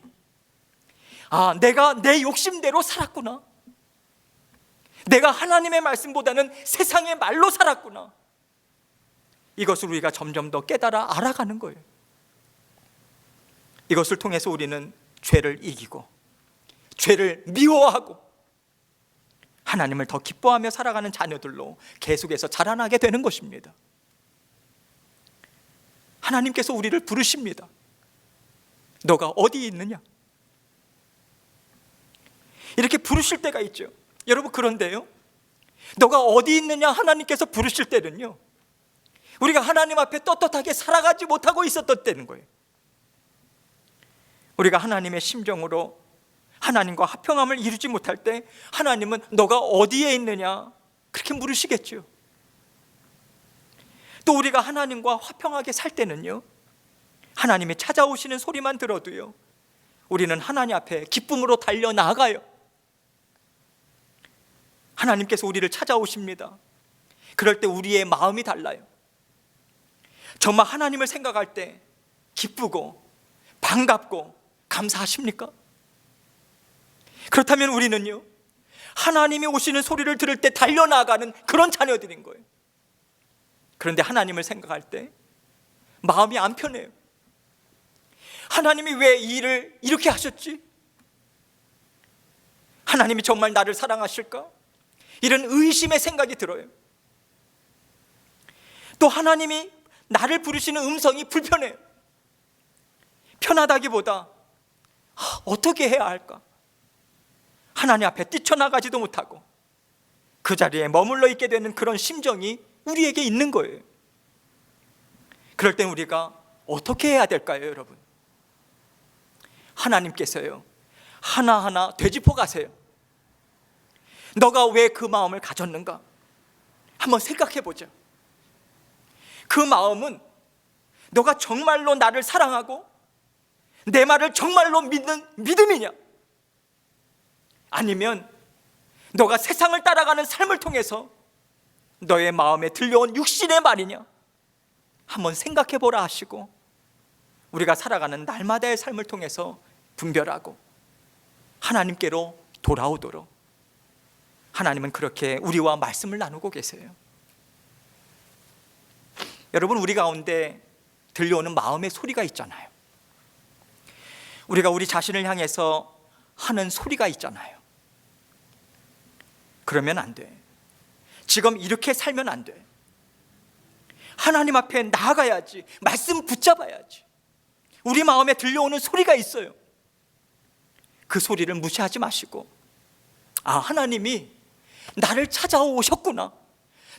내가 내 욕심대로 살았구나, 내가 하나님의 말씀보다는 세상의 말로 살았구나, 이것을 우리가 점점 더 깨달아 알아가는 거예요. 이것을 통해서 우리는 죄를 이기고 죄를 미워하고 하나님을 더 기뻐하며 살아가는 자녀들로 계속해서 자라나게 되는 것입니다. 하나님께서 우리를 부르십니다. 너가 어디 있느냐? 이렇게 부르실 때가 있죠. 여러분, 그런데요, 너가 어디 있느냐 하나님께서 부르실 때는요, 우리가 하나님 앞에 떳떳하게 살아가지 못하고 있었던 때는 거예요. 우리가 하나님의 심정으로 하나님과 화평함을 이루지 못할 때 하나님은 너가 어디에 있느냐 그렇게 물으시겠죠. 또 우리가 하나님과 화평하게 살 때는요, 하나님이 찾아오시는 소리만 들어도요, 우리는 하나님 앞에 기쁨으로 달려나가요. 하나님께서 우리를 찾아오십니다. 그럴 때 우리의 마음이 달라요. 정말 하나님을 생각할 때 기쁘고 반갑고 감사하십니까? 그렇다면 우리는요, 하나님이 오시는 소리를 들을 때 달려나가는 그런 자녀들인 거예요. 그런데 하나님을 생각할 때 마음이 안 편해요. 하나님이 왜 이 일을 이렇게 하셨지? 하나님이 정말 나를 사랑하실까? 이런 의심의 생각이 들어요. 또 하나님이 나를 부르시는 음성이 불편해요. 편하다기보다 어떻게 해야 할까? 하나님 앞에 뛰쳐나가지도 못하고 그 자리에 머물러 있게 되는 그런 심정이 우리에게 있는 거예요. 그럴 땐 우리가 어떻게 해야 될까요, 여러분? 하나님께서요, 하나하나 되짚어 가세요. 너가 왜 그 마음을 가졌는가? 한번 생각해 보자. 그 마음은 너가 정말로 나를 사랑하고 내 말을 정말로 믿는 믿음이냐? 아니면 너가 세상을 따라가는 삶을 통해서 너의 마음에 들려온 육신의 말이냐? 한번 생각해 보라 하시고 우리가 살아가는 날마다의 삶을 통해서 분별하고 하나님께로 돌아오도록 하나님은 그렇게 우리와 말씀을 나누고 계세요. 여러분, 우리 가운데 들려오는 마음의 소리가 있잖아요. 우리가 우리 자신을 향해서 하는 소리가 있잖아요. 그러면 안 돼. 지금 이렇게 살면 안 돼. 하나님 앞에 나아가야지. 말씀 붙잡아야지. 우리 마음에 들려오는 소리가 있어요. 그 소리를 무시하지 마시고, 아, 하나님이 나를 찾아오셨구나.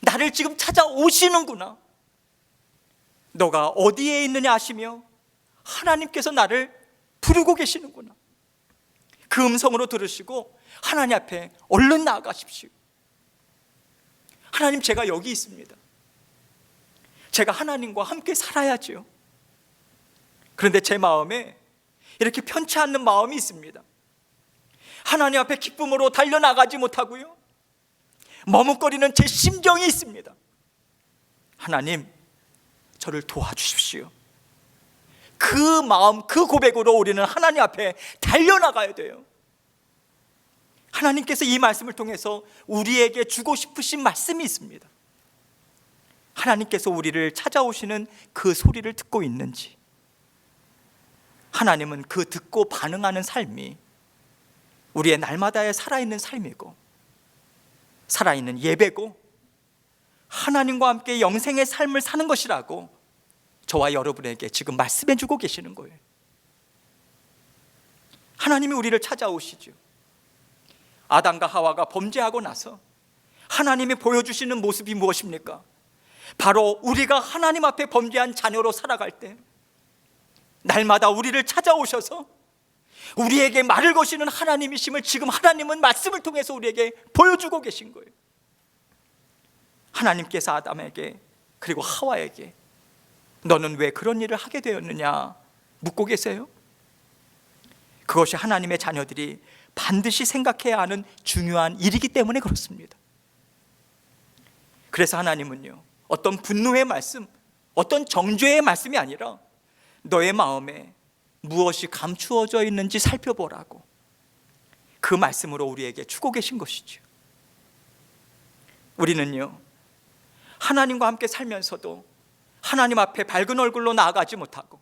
나를 지금 찾아오시는구나. 너가 어디에 있느냐 하시며 하나님께서 나를 부르고 계시는구나. 그 음성으로 들으시고 하나님 앞에 얼른 나아가십시오. 하나님, 제가 여기 있습니다. 제가 하나님과 함께 살아야지요. 그런데 제 마음에 이렇게 편치 않는 마음이 있습니다. 하나님 앞에 기쁨으로 달려나가지 못하고요, 머뭇거리는 제 심정이 있습니다. 하나님, 저를 도와주십시오. 그 마음, 그 고백으로 우리는 하나님 앞에 달려나가야 돼요. 하나님께서 이 말씀을 통해서 우리에게 주고 싶으신 말씀이 있습니다. 하나님께서 우리를 찾아오시는 그 소리를 듣고 있는지, 하나님은 그 듣고 반응하는 삶이 우리의 날마다의 살아있는 삶이고 살아있는 예배고 하나님과 함께 영생의 삶을 사는 것이라고 저와 여러분에게 지금 말씀해 주고 계시는 거예요. 하나님이 우리를 찾아오시죠. 아담과 하와가 범죄하고 나서 하나님이 보여주시는 모습이 무엇입니까? 바로 우리가 하나님 앞에 범죄한 자녀로 살아갈 때 날마다 우리를 찾아오셔서 우리에게 말을 거시는 하나님이심을 지금 하나님은 말씀을 통해서 우리에게 보여주고 계신 거예요. 하나님께서 아담에게 그리고 하와에게 너는 왜 그런 일을 하게 되었느냐 묻고 계세요. 그것이 하나님의 자녀들이 반드시 생각해야 하는 중요한 일이기 때문에 그렇습니다. 그래서 하나님은요, 어떤 분노의 말씀, 어떤 정죄의 말씀이 아니라 너의 마음에 무엇이 감추어져 있는지 살펴보라고 그 말씀으로 우리에게 주고 계신 것이죠. 우리는요, 하나님과 함께 살면서도 하나님 앞에 밝은 얼굴로 나아가지 못하고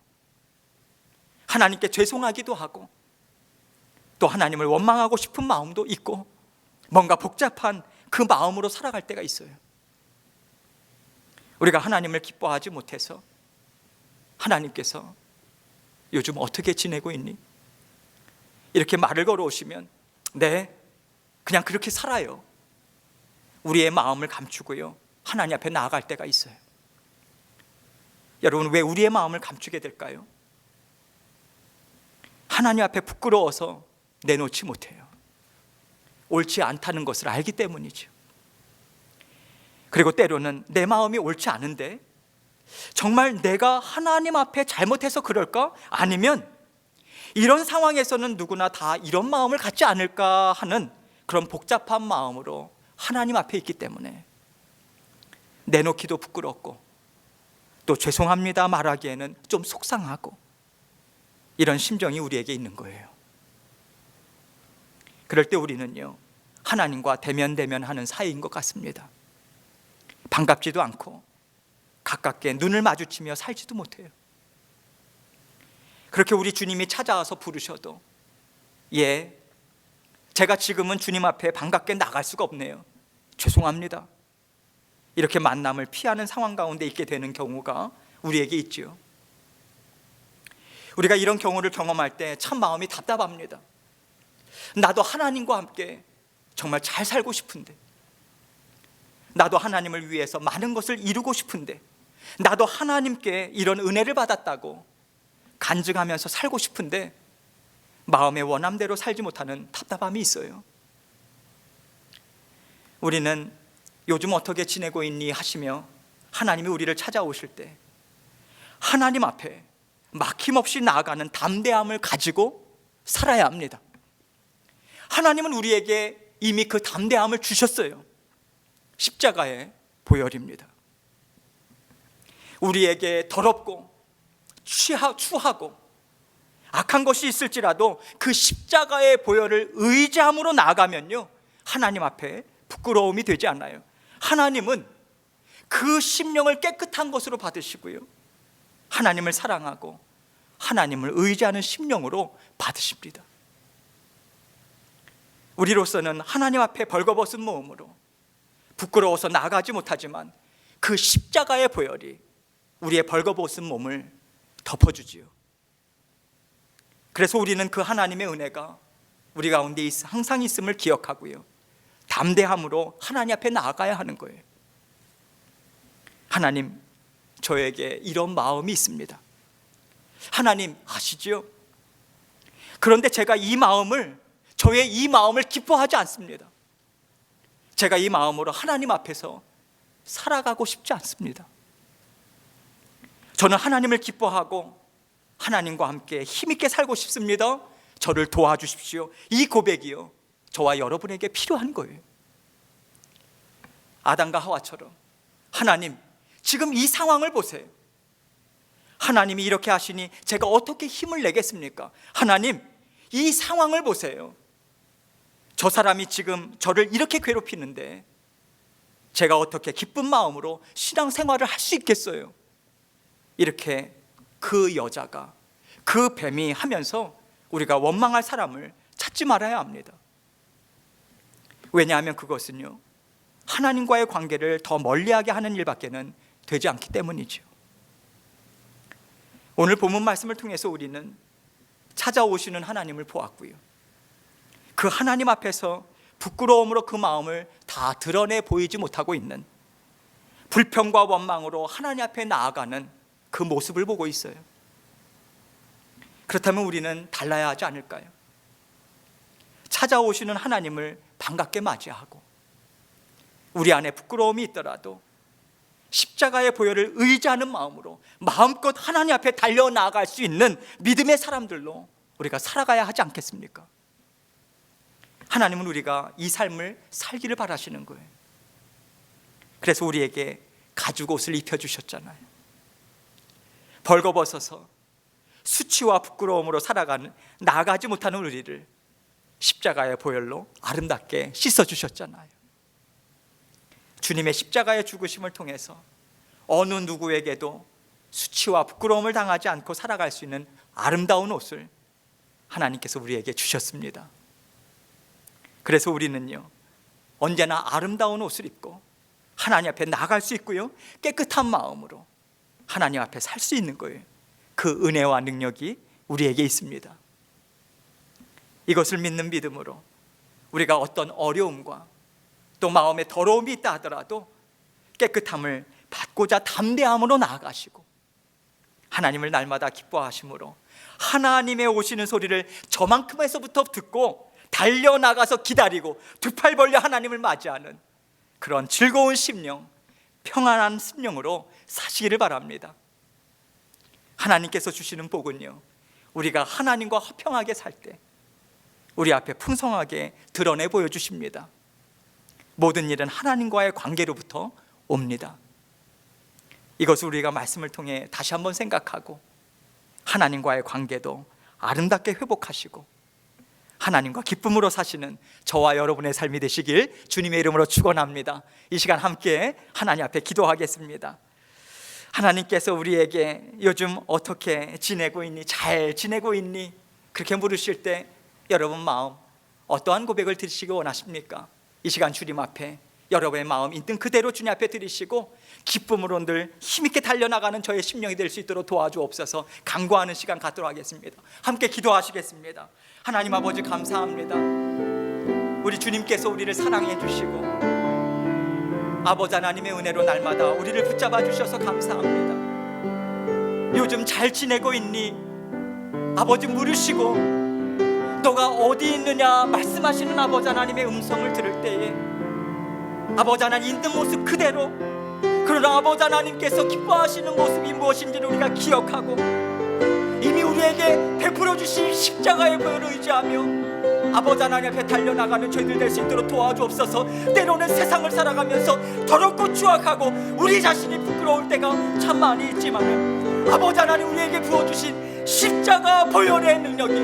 하나님께 죄송하기도 하고 또 하나님을 원망하고 싶은 마음도 있고 뭔가 복잡한 그 마음으로 살아갈 때가 있어요. 우리가 하나님을 기뻐하지 못해서 하나님께서 요즘 어떻게 지내고 있니? 이렇게 말을 걸어오시면 네, 그냥 그렇게 살아요. 우리의 마음을 감추고요, 하나님 앞에 나아갈 때가 있어요. 여러분, 왜 우리의 마음을 감추게 될까요? 하나님 앞에 부끄러워서 내놓지 못해요. 옳지 않다는 것을 알기 때문이죠. 그리고 때로는 내 마음이 옳지 않은데 정말 내가 하나님 앞에 잘못해서 그럴까? 아니면 이런 상황에서는 누구나 다 이런 마음을 갖지 않을까 하는 그런 복잡한 마음으로 하나님 앞에 있기 때문에 내놓기도 부끄럽고 또 죄송합니다 말하기에는 좀 속상하고 이런 심정이 우리에게 있는 거예요. 그럴 때 우리는요, 하나님과 대면대면하는 사이인 것 같습니다. 반갑지도 않고 가깝게 눈을 마주치며 살지도 못해요. 그렇게 우리 주님이 찾아와서 부르셔도 예, 제가 지금은 주님 앞에 반갑게 나갈 수가 없네요. 죄송합니다. 이렇게 만남을 피하는 상황 가운데 있게 되는 경우가 우리에게 있지요. 우리가 이런 경우를 경험할 때 참 마음이 답답합니다. 나도 하나님과 함께 정말 잘 살고 싶은데, 나도 하나님을 위해서 많은 것을 이루고 싶은데, 나도 하나님께 이런 은혜를 받았다고 간증하면서 살고 싶은데 마음의 원함대로 살지 못하는 답답함이 있어요. 우리는 요즘 어떻게 지내고 있니 하시며 하나님이 우리를 찾아오실 때 하나님 앞에 막힘없이 나아가는 담대함을 가지고 살아야 합니다. 하나님은 우리에게 이미 그 담대함을 주셨어요. 십자가의 보혈입니다. 우리에게 더럽고 추하고 악한 것이 있을지라도 그 십자가의 보혈을 의지함으로 나아가면요, 하나님 앞에 부끄러움이 되지 않아요. 하나님은 그 심령을 깨끗한 것으로 받으시고요, 하나님을 사랑하고 하나님을 의지하는 심령으로 받으십니다. 우리로서는 하나님 앞에 벌거벗은 마음으로 부끄러워서 나아가지 못하지만 그 십자가의 보혈이 우리의 벌거벗은 몸을 덮어주지요. 그래서 우리는 그 하나님의 은혜가 우리 가운데 항상 있음을 기억하고요, 담대함으로 하나님 앞에 나아가야 하는 거예요. 하나님, 저에게 이런 마음이 있습니다. 하나님 아시지요? 그런데 제가 저의 이 마음을 기뻐하지 않습니다. 제가 이 마음으로 하나님 앞에서 살아가고 싶지 않습니다. 저는 하나님을 기뻐하고 하나님과 함께 힘있게 살고 싶습니다. 저를 도와주십시오. 이 고백이요, 저와 여러분에게 필요한 거예요. 아담과 하와처럼 하나님, 지금 이 상황을 보세요. 하나님이 이렇게 하시니 제가 어떻게 힘을 내겠습니까? 하나님, 이 상황을 보세요. 저 사람이 지금 저를 이렇게 괴롭히는데 제가 어떻게 기쁜 마음으로 신앙생활을 할 수 있겠어요? 이렇게 그 여자가, 그 뱀이 하면서 우리가 원망할 사람을 찾지 말아야 합니다. 왜냐하면 그것은요, 하나님과의 관계를 더 멀리하게 하는 일밖에는 되지 않기 때문이죠. 오늘 본문 말씀을 통해서 우리는 찾아오시는 하나님을 보았고요, 그 하나님 앞에서 부끄러움으로 그 마음을 다 드러내 보이지 못하고 있는, 불평과 원망으로 하나님 앞에 나아가는 그 모습을 보고 있어요. 그렇다면 우리는 달라야 하지 않을까요? 찾아오시는 하나님을 반갑게 맞이하고 우리 안에 부끄러움이 있더라도 십자가의 보혈을 의지하는 마음으로 마음껏 하나님 앞에 달려나갈 수 있는 믿음의 사람들로 우리가 살아가야 하지 않겠습니까? 하나님은 우리가 이 삶을 살기를 바라시는 거예요. 그래서 우리에게 가죽 옷을 입혀주셨잖아요. 벌거벗어서 수치와 부끄러움으로 나아가지 못하는 우리를 십자가의 보혈로 아름답게 씻어주셨잖아요. 주님의 십자가의 죽으심을 통해서 어느 누구에게도 수치와 부끄러움을 당하지 않고 살아갈 수 있는 아름다운 옷을 하나님께서 우리에게 주셨습니다. 그래서 우리는요, 언제나 아름다운 옷을 입고 하나님 앞에 나갈 수 있고요, 깨끗한 마음으로 하나님 앞에 살 수 있는 거예요. 그 은혜와 능력이 우리에게 있습니다. 이것을 믿는 믿음으로 우리가 어떤 어려움과 또 마음에 더러움이 있다 하더라도 깨끗함을 받고자 담대함으로 나아가시고 하나님을 날마다 기뻐하심으로 하나님의 오시는 소리를 저만큼에서부터 듣고 달려나가서 기다리고 두 팔 벌려 하나님을 맞이하는 그런 즐거운 심령, 평안한 심령으로 사시기를 바랍니다. 하나님께서 주시는 복은요, 우리가 하나님과 화평하게 살 때 우리 앞에 풍성하게 드러내 보여주십니다. 모든 일은 하나님과의 관계로부터 옵니다. 이것을 우리가 말씀을 통해 다시 한번 생각하고 하나님과의 관계도 아름답게 회복하시고 하나님과 기쁨으로 사시는 저와 여러분의 삶이 되시길 주님의 이름으로 축원합니다. 이 시간 함께 하나님 앞에 기도하겠습니다. 하나님께서 우리에게 요즘 어떻게 지내고 있니? 잘 지내고 있니? 그렇게 물으실 때 여러분 마음 어떠한 고백을 드리시기 원하십니까? 이 시간 주님 앞에 여러분의 마음 있는 그대로 주님 앞에 드리시고 기쁨으로 늘 힘있게 달려나가는 저의 심령이 될 수 있도록 도와주옵소서. 간구하는 시간 갖도록 하겠습니다. 함께 기도하시겠습니다. 하나님 아버지 감사합니다. 우리 주님께서 우리를 사랑해 주시고 아버지 하나님의 은혜로 날마다 우리를 붙잡아 주셔서 감사합니다. 요즘 잘 지내고 있니? 아버지 물으시고 너가 어디 있느냐 말씀하시는 아버지 하나님의 음성을 들을 때에 아버지 하나님 있는 모습 그대로, 그러나 아버지 하나님께서 기뻐하시는 모습이 무엇인지를 우리가 기억하고 이미 우리에게 베풀어 주신 십자가의 보혈을 의지하며 아버지 하나님 앞에 달려나가는 저희들 될 수 있도록 도와주옵소서. 때로는 세상을 살아가면서 더럽고 추악하고 우리 자신이 부끄러울 때가 참 많이 있지만 아버지 하나님 우리에게 부어주신 십자가 보혈의 능력이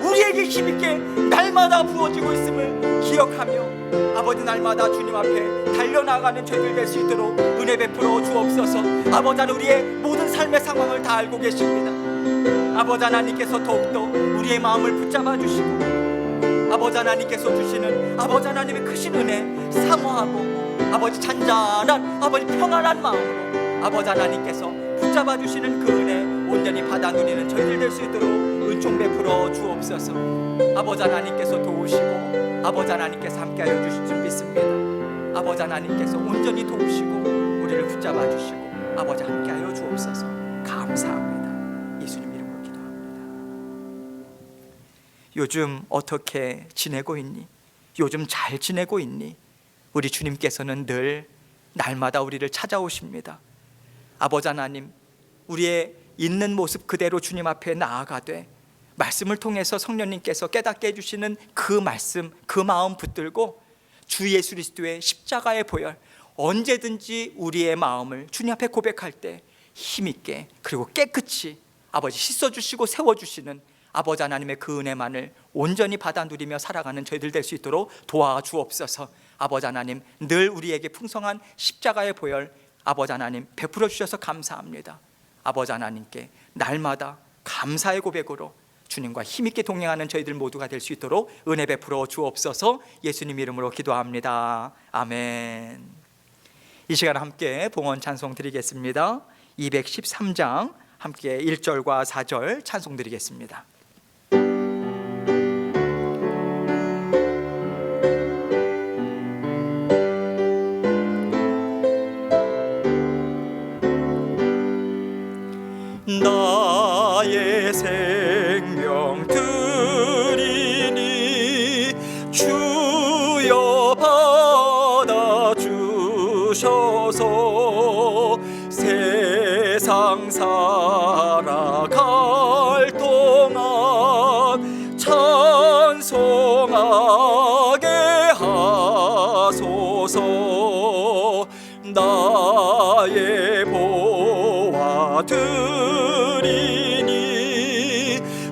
우리에게 힘있게 날마다 부어지고 있음을 기억하며 아버지 날마다 주님 앞에 달려나가는 저희들 될 수 있도록 은혜 베풀어 주옵소서. 아버지 하나님 우리의 모든 삶의 상황을 다 알고 계십니다. 아버지 하나님께서 더욱더 우리의 마음을 붙잡아 주시고 아버지 하나님께서 주시는 아버지 하나님의 크신 은혜 사모하고 아버지 잔잔한 아버지 평안한 마음으로 아버지 하나님께서 붙잡아 주시는 그 은혜 온전히 받아 누리는 저희들 될 수 있도록 은총 베풀어 주옵소서. 아버지 하나님께서 도우시고 아버지 하나님께서 함께하여 주실 줄 믿습니다. 아버지 하나님께서 온전히 도우시고 우리를 붙잡아 주시고 아버지 함께하여 주옵소서. 감사합니다. 예수님 이름으로 기도합니다. 요즘 어떻게 지내고 있니? 요즘 잘 지내고 있니? 우리 주님께서는 늘 날마다 우리를 찾아오십니다. 아버지 하나님, 우리의 있는 모습 그대로 주님 앞에 나아가되 말씀을 통해서 성령님께서 깨닫게 해주시는 그 말씀, 그 마음 붙들고 주 예수 그리스도의 십자가의 보혈 언제든지 우리의 마음을 주님 앞에 고백할 때 힘있게 그리고 깨끗이 아버지 씻어주시고 세워주시는 아버지 하나님의 그 은혜만을 온전히 받아 누리며 살아가는 저희들 될 수 있도록 도와주옵소서. 아버지 하나님 늘 우리에게 풍성한 십자가의 보혈 아버지 하나님 베풀어 주셔서 감사합니다. 아버지 하나님께 날마다 감사의 고백으로 주님과 힘있게 동행하는 저희들 모두가 될 수 있도록 은혜 베풀어 주옵소서. 예수님 이름으로 기도합니다. 아멘. 이 시간 함께 봉헌 찬송 드리겠습니다. 213장 함께 1절과 4절 찬송 드리겠습니다. 나의 생명 드리니 주여 받아주셔서 세상 살아갈 동안 찬송하게 하소서. 나의 보화 드리니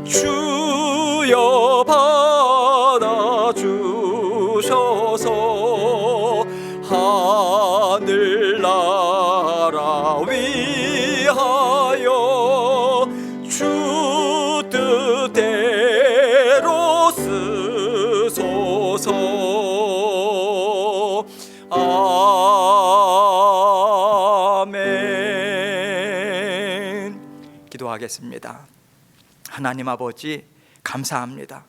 주여 받아주셔서 하늘나라 위하여 주 뜻대로 쓰소서. 아멘. 기도하겠습니다. 하나님 아버지 감사합니다.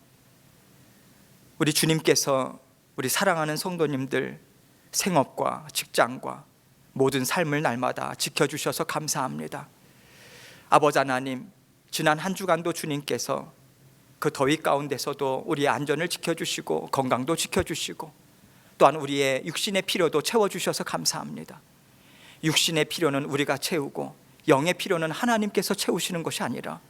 우리 주님께서 우리 사랑하는 성도님들 생업과 직장과 모든 삶을 날마다 지켜주셔서 감사합니다. 아버지 하나님, 지난 한 주간도 주님께서 그 더위 가운데서도 우리의 안전을 지켜주시고 건강도 지켜주시고 또한 우리의 육신의 필요도 채워주셔서 감사합니다. 육신의 필요는 우리가 채우고 영의 필요는 하나님께서 채우시는 것이 아니라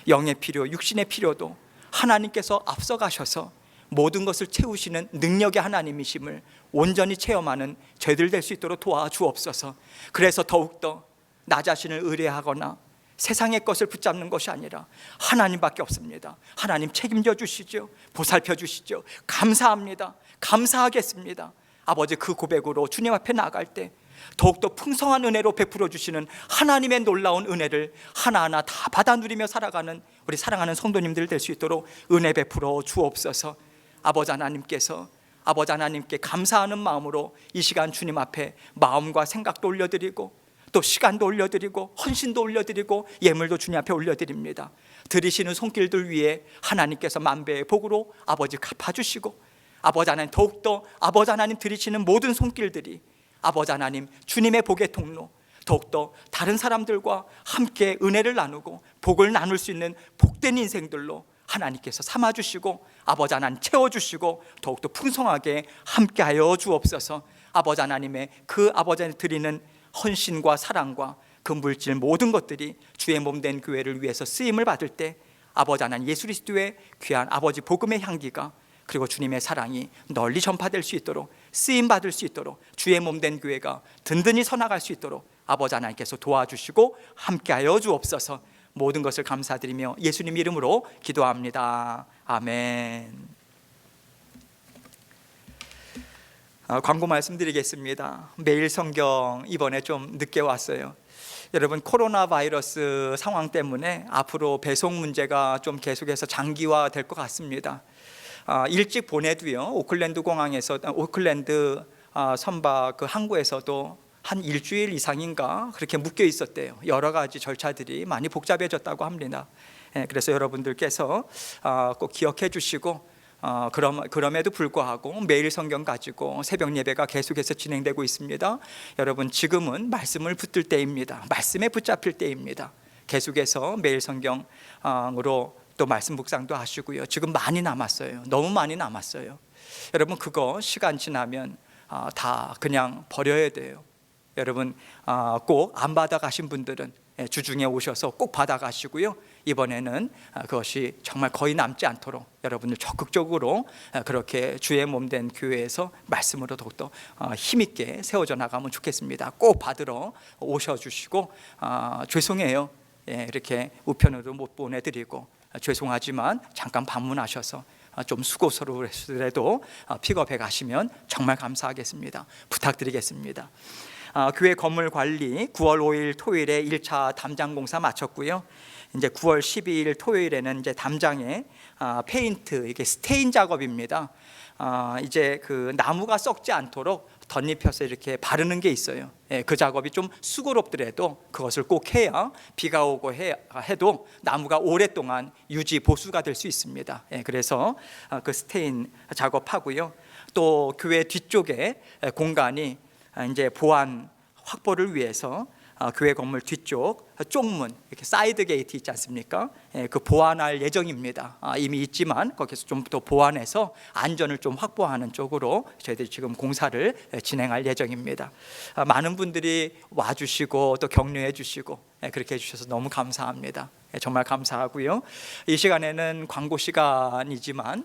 영의 필요, 육신의 필요도 하나님께서 앞서가셔서 모든 것을 채우시는 능력의 하나님이심을 온전히 체험하는 저희들 될 수 있도록 도와주옵소서. 그래서 더욱더 나 자신을 의뢰하거나 세상의 것을 붙잡는 것이 아니라 하나님밖에 없습니다. 하나님 책임져 주시죠. 보살펴 주시죠. 감사합니다. 감사하겠습니다. 아버지 그 고백으로 주님 앞에 나아갈 때 더욱더 풍성한 은혜로 베풀어 주시는 하나님의 놀라운 은혜를 하나하나 다 받아 누리며 살아가는 우리 사랑하는 성도님들 될 수 있도록 은혜 베풀어 주옵소서. 아버지 하나님께서 아버지 하나님께 감사하는 마음으로 이 시간 주님 앞에 마음과 생각도 올려드리고 또 시간도 올려드리고 헌신도 올려드리고 예물도 주님 앞에 올려드립니다. 들이시는 손길들 위에 하나님께서 만배의 복으로 아버지 갚아주시고 아버지 하나님 더욱더 아버지 하나님 들이시는 모든 손길들이 아버지 하나님 주님의 복의 통로 더욱더 다른 사람들과 함께 은혜를 나누고 복을 나눌 수 있는 복된 인생들로 하나님께서 삼아주시고 아버지 하나님 채워주시고 더욱더 풍성하게 함께하여 주옵소서. 아버지 하나님의 그 아버지 하나님 드리는 헌신과 사랑과 그 물질 모든 것들이 주의 몸된 교회를 위해서 쓰임을 받을 때 아버지 하나님 예수 그리스도의 귀한 아버지 복음의 향기가 그리고 주님의 사랑이 널리 전파될 수 있도록, 쓰임받을 수 있도록, 주의 몸된 교회가 든든히 서나갈 수 있도록 아버지 하나님께서 도와주시고 함께하여 주옵소서. 모든 것을 감사드리며 예수님 이름으로 기도합니다. 아멘. 광고 말씀드리겠습니다. 매일 성경 이번에 좀 늦게 왔어요. 여러분, 코로나 바이러스 상황 때문에 앞으로 배송 문제가 좀 계속해서 장기화 될 것 같습니다. 일찍 보내도요, 오클랜드 공항에서, 오클랜드 선박 그 항구에서도 한 일주일 이상인가 그렇게 묶여 있었대요. 여러 가지 절차들이 많이 복잡해졌다고 합니다. 그래서 여러분들께서 꼭 기억해 주시고, 그럼에도 불구하고 매일 성경 가지고 새벽 예배가 계속해서 진행되고 있습니다. 여러분, 지금은 말씀을 붙들 때입니다. 말씀에 붙잡힐 때입니다. 계속해서 매일 성경으로 또 말씀 묵상도 하시고요. 지금 많이 남았어요. 너무 많이 남았어요. 여러분, 그거 시간 지나면 다 그냥 버려야 돼요. 여러분, 꼭 안 받아가신 분들은 주중에 오셔서 꼭 받아가시고요. 이번에는 그것이 정말 거의 남지 않도록 여러분들 적극적으로 그렇게 주의 몸된 교회에서 말씀으로 더욱더 힘있게 세워져 나가면 좋겠습니다. 꼭 받으러 오셔주시고, 죄송해요, 이렇게 우편으로 못 보내드리고, 죄송하지만 잠깐 방문하셔서 좀 수고스러우더라도 픽업해 가시면 정말 감사하겠습니다. 부탁드리겠습니다. 교회 건물 관리 9월 5일 토요일에 1차 담장 공사 마쳤고요. 이제 9월 12일 토요일에는 이제 담장에 페인트, 이게 스테인 작업입니다. 이제 그 나무가 썩지 않도록 덧입혀서 이렇게 바르는 게 있어요. 그 작업이 좀 수고롭더라도 그것을 꼭 해야 비가 오고 해도 나무가 오랫동안 유지 보수가 될 수 있습니다. 그래서 그 스테인 작업하고요. 또 교회 뒤쪽에 공간이 이제 보안 확보를 위해서 교회 건물 뒤쪽 쪽문, 이렇게 사이드 게이트 있지 않습니까? 그 보완할 예정입니다. 이미 있지만 거기서 좀 더 보완해서 안전을 좀 확보하는 쪽으로 저희들이 지금 공사를 진행할 예정입니다. 많은 분들이 와주시고 또 격려해 주시고 그렇게 해주셔서 너무 감사합니다. 정말 감사하고요. 이 시간에는 광고 시간이지만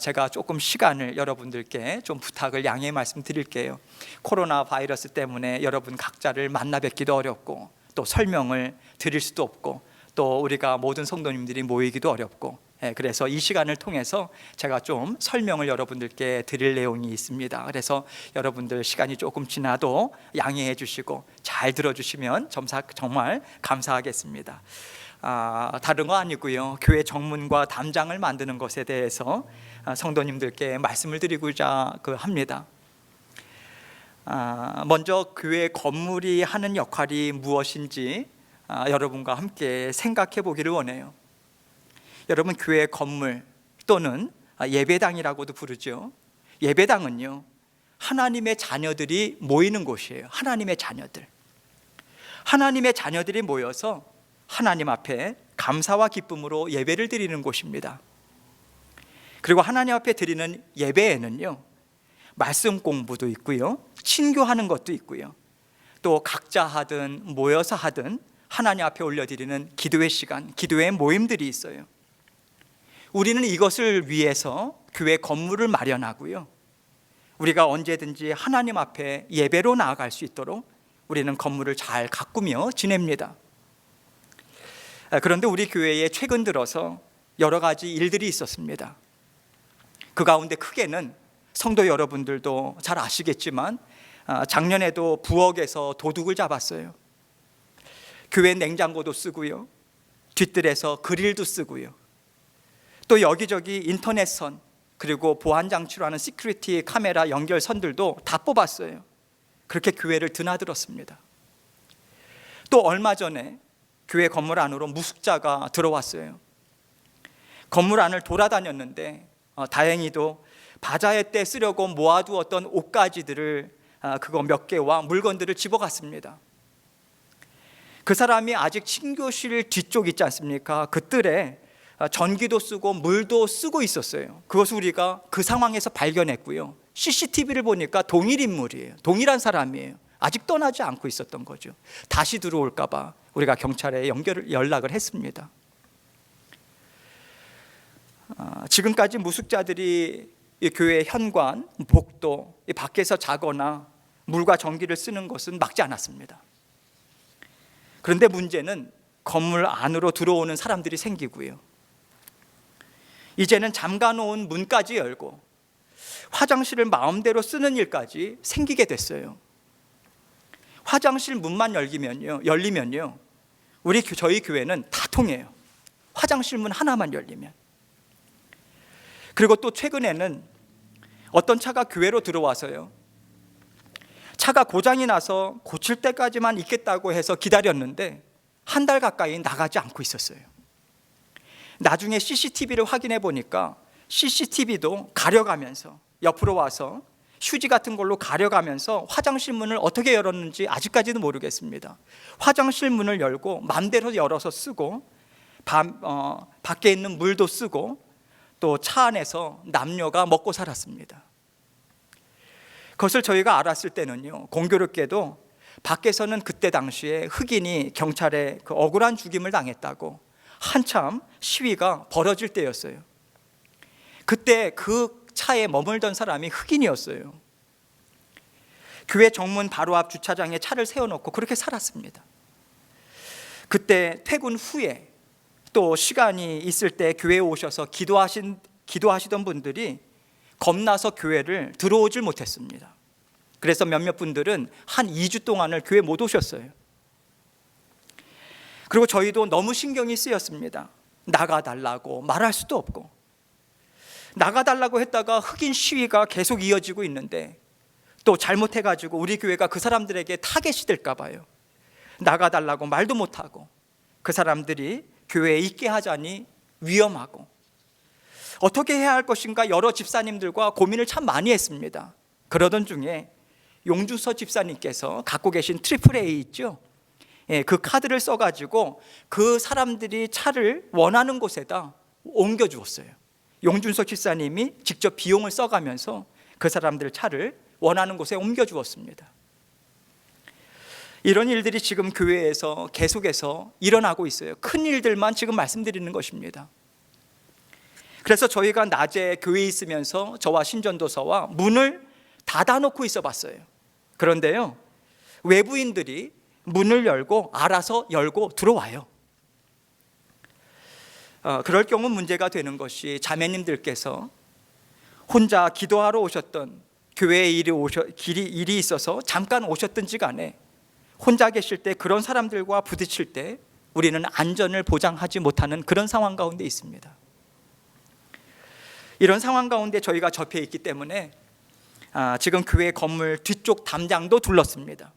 제가 조금 시간을 여러분들께 좀 부탁을 양해 말씀드릴게요. 코로나 바이러스 때문에 여러분 각자를 만나 뵙기도 어렵고, 또 설명을 드릴 수도 없고, 또 우리가 모든 성도님들이 모이기도 어렵고, 그래서 이 시간을 통해서 제가 좀 설명을 여러분들께 드릴 내용이 있습니다. 그래서 여러분들 시간이 조금 지나도 양해해 주시고 잘 들어주시면 정말 감사하겠습니다. 다른 거 아니고요. 교회 정문과 담장을 만드는 것에 대해서 성도님들께 말씀을 드리고자 합니다. 먼저 교회 건물이 하는 역할이 무엇인지 여러분과 함께 생각해 보기를 원해요. 여러분, 교회 건물 또는 예배당이라고도 부르죠. 예배당은요, 하나님의 자녀들이 모이는 곳이에요. 하나님의 자녀들이 모여서 하나님 앞에 감사와 기쁨으로 예배를 드리는 곳입니다. 그리고 하나님 앞에 드리는 예배에는요, 말씀 공부도 있고요, 친교하는 것도 있고요, 또 각자 하든 모여서 하든 하나님 앞에 올려드리는 기도의 시간, 기도의 모임들이 있어요. 우리는 이것을 위해서 교회 건물을 마련하고요, 우리가 언제든지 하나님 앞에 예배로 나아갈 수 있도록 우리는 건물을 잘 가꾸며 지냅니다. 그런데 우리 교회에 최근 들어서 여러 가지 일들이 있었습니다. 그 가운데 크게는 성도 여러분들도 잘 아시겠지만 작년에도 부엌에서 도둑을 잡았어요. 교회 냉장고도 쓰고요, 뒷뜰에서 그릴도 쓰고요, 또 여기저기 인터넷선, 그리고 보안장치로 하는 시큐리티 카메라 연결선들도 다 뽑았어요. 그렇게 교회를 드나들었습니다. 또 얼마 전에 교회 건물 안으로 무숙자가 들어왔어요. 건물 안을 돌아다녔는데 다행히도 바자회 때 쓰려고 모아두었던 옷가지들을 그거 몇 개와 물건들을 집어갔습니다. 그 사람이 아직 친교실 뒤쪽 있지 않습니까? 그 뜰에 전기도 쓰고 물도 쓰고 있었어요. 그것을 우리가 그 상황에서 발견했고요, CCTV를 보니까 동일 인물이에요. 동일한 사람이에요. 아직 떠나지 않고 있었던 거죠. 다시 들어올까 봐 우리가 경찰에 연락을 했습니다. 지금까지 무숙자들이 이 교회 현관, 복도, 이 밖에서 자거나 물과 전기를 쓰는 것은 막지 않았습니다. 그런데 문제는 건물 안으로 들어오는 사람들이 생기고요. 이제는 잠가놓은 문까지 열고 화장실을 마음대로 쓰는 일까지 생기게 됐어요. 화장실 문만 열리면요, 저희 교회는 다 통해요. 화장실 문 하나만 열리면. 그리고 또 최근에는 어떤 차가 교회로 들어와서요, 차가 고장이 나서 고칠 때까지만 있겠다고 해서 기다렸는데 한 달 가까이 나가지 않고 있었어요. 나중에 CCTV를 확인해 보니까 CCTV도 가려가면서 옆으로 와서 휴지 같은 걸로 가려가면서 화장실 문을 어떻게 열었는지 아직까지도 모르겠습니다. 화장실 문을 열고 마음대로 열어서 쓰고 밖에 있는 물도 쓰고 또 차 안에서 남녀가 먹고 살았습니다. 그것을 저희가 알았을 때는요, 공교롭게도 밖에서는 그때 당시에 흑인이 경찰에 그 억울한 죽임을 당했다고 한참 시위가 벌어질 때였어요. 그때 그 차에 머물던 사람이 흑인이었어요. 교회 정문 바로 앞 주차장에 차를 세워놓고 그렇게 살았습니다. 그때 퇴근 후에 또 시간이 있을 때 교회에 오셔서 기도하시던 분들이 겁나서 교회를 들어오질 못했습니다. 그래서 몇몇 분들은 한 2주 동안을 교회 못 오셨어요. 그리고 저희도 너무 신경이 쓰였습니다. 나가달라고 말할 수도 없고, 나가달라고 했다가 흑인 시위가 계속 이어지고 있는데 또 잘못해가지고 우리 교회가 그 사람들에게 타겟이 될까 봐요. 나가달라고 말도 못하고 그 사람들이 교회에 있게 하자니 위험하고 어떻게 해야 할 것인가 여러 집사님들과 고민을 참 많이 했습니다. 그러던 중에 용준서 집사님께서 갖고 계신 AAA 있죠? 그 카드를 써가지고 그 사람들이 차를 원하는 곳에다 옮겨주었어요. 용준서 집사님이 직접 비용을 써가면서 그 사람들 차를 원하는 곳에 옮겨주었습니다. 이런 일들이 지금 교회에서 계속해서 일어나고 있어요. 큰 일들만 지금 말씀드리는 것입니다. 그래서 저희가 낮에 교회에 있으면서 저와 신전도서와 문을 닫아놓고 있어 봤어요. 그런데요, 외부인들이 문을 열고 알아서 열고 들어와요. 그럴 경우 문제가 되는 것이 자매님들께서 혼자 기도하러 오셨던, 교회에 일이 있어서 잠깐 오셨든지 간에 혼자 계실 때 그런 사람들과 부딪힐 때 우리는 안전을 보장하지 못하는 그런 상황 가운데 있습니다. 이런 상황 가운데 저희가 접해 있기 때문에 지금 교회 건물 뒤쪽 담장도 둘렀습니다.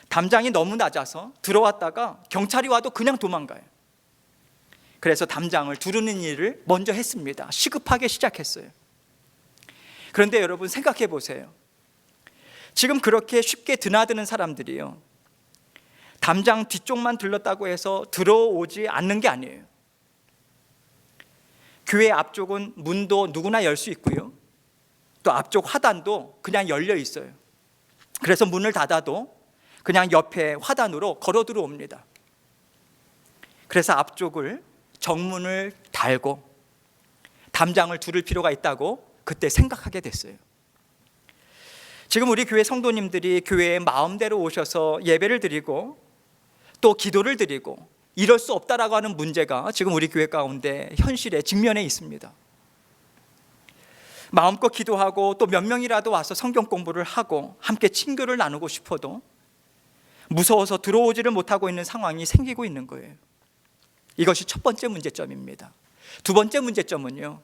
담장이 너무 낮아서 들어왔다가 경찰이 와도 그냥 도망가요. 그래서 담장을 두르는 일을 먼저 했습니다. 시급하게 시작했어요. 그런데 여러분 생각해 보세요. 지금 그렇게 쉽게 드나드는 사람들이요, 담장 뒤쪽만 들렀다고 해서 들어오지 않는 게 아니에요. 교회 앞쪽은 문도 누구나 열 수 있고요, 또 앞쪽 화단도 그냥 열려 있어요. 그래서 문을 닫아도 그냥 옆에 화단으로 걸어 들어옵니다. 그래서 앞쪽을 정문을 달고 담장을 두를 필요가 있다고 그때 생각하게 됐어요. 지금 우리 교회 성도님들이 교회에 마음대로 오셔서 예배를 드리고 또 기도를 드리고 이럴 수 없다라고 하는 문제가 지금 우리 교회 가운데 현실에 직면해 있습니다. 마음껏 기도하고 또 몇 명이라도 와서 성경 공부를 하고 함께 친교를 나누고 싶어도 무서워서 들어오지를 못하고 있는 상황이 생기고 있는 거예요. 이것이 첫 번째 문제점입니다. 두 번째 문제점은요,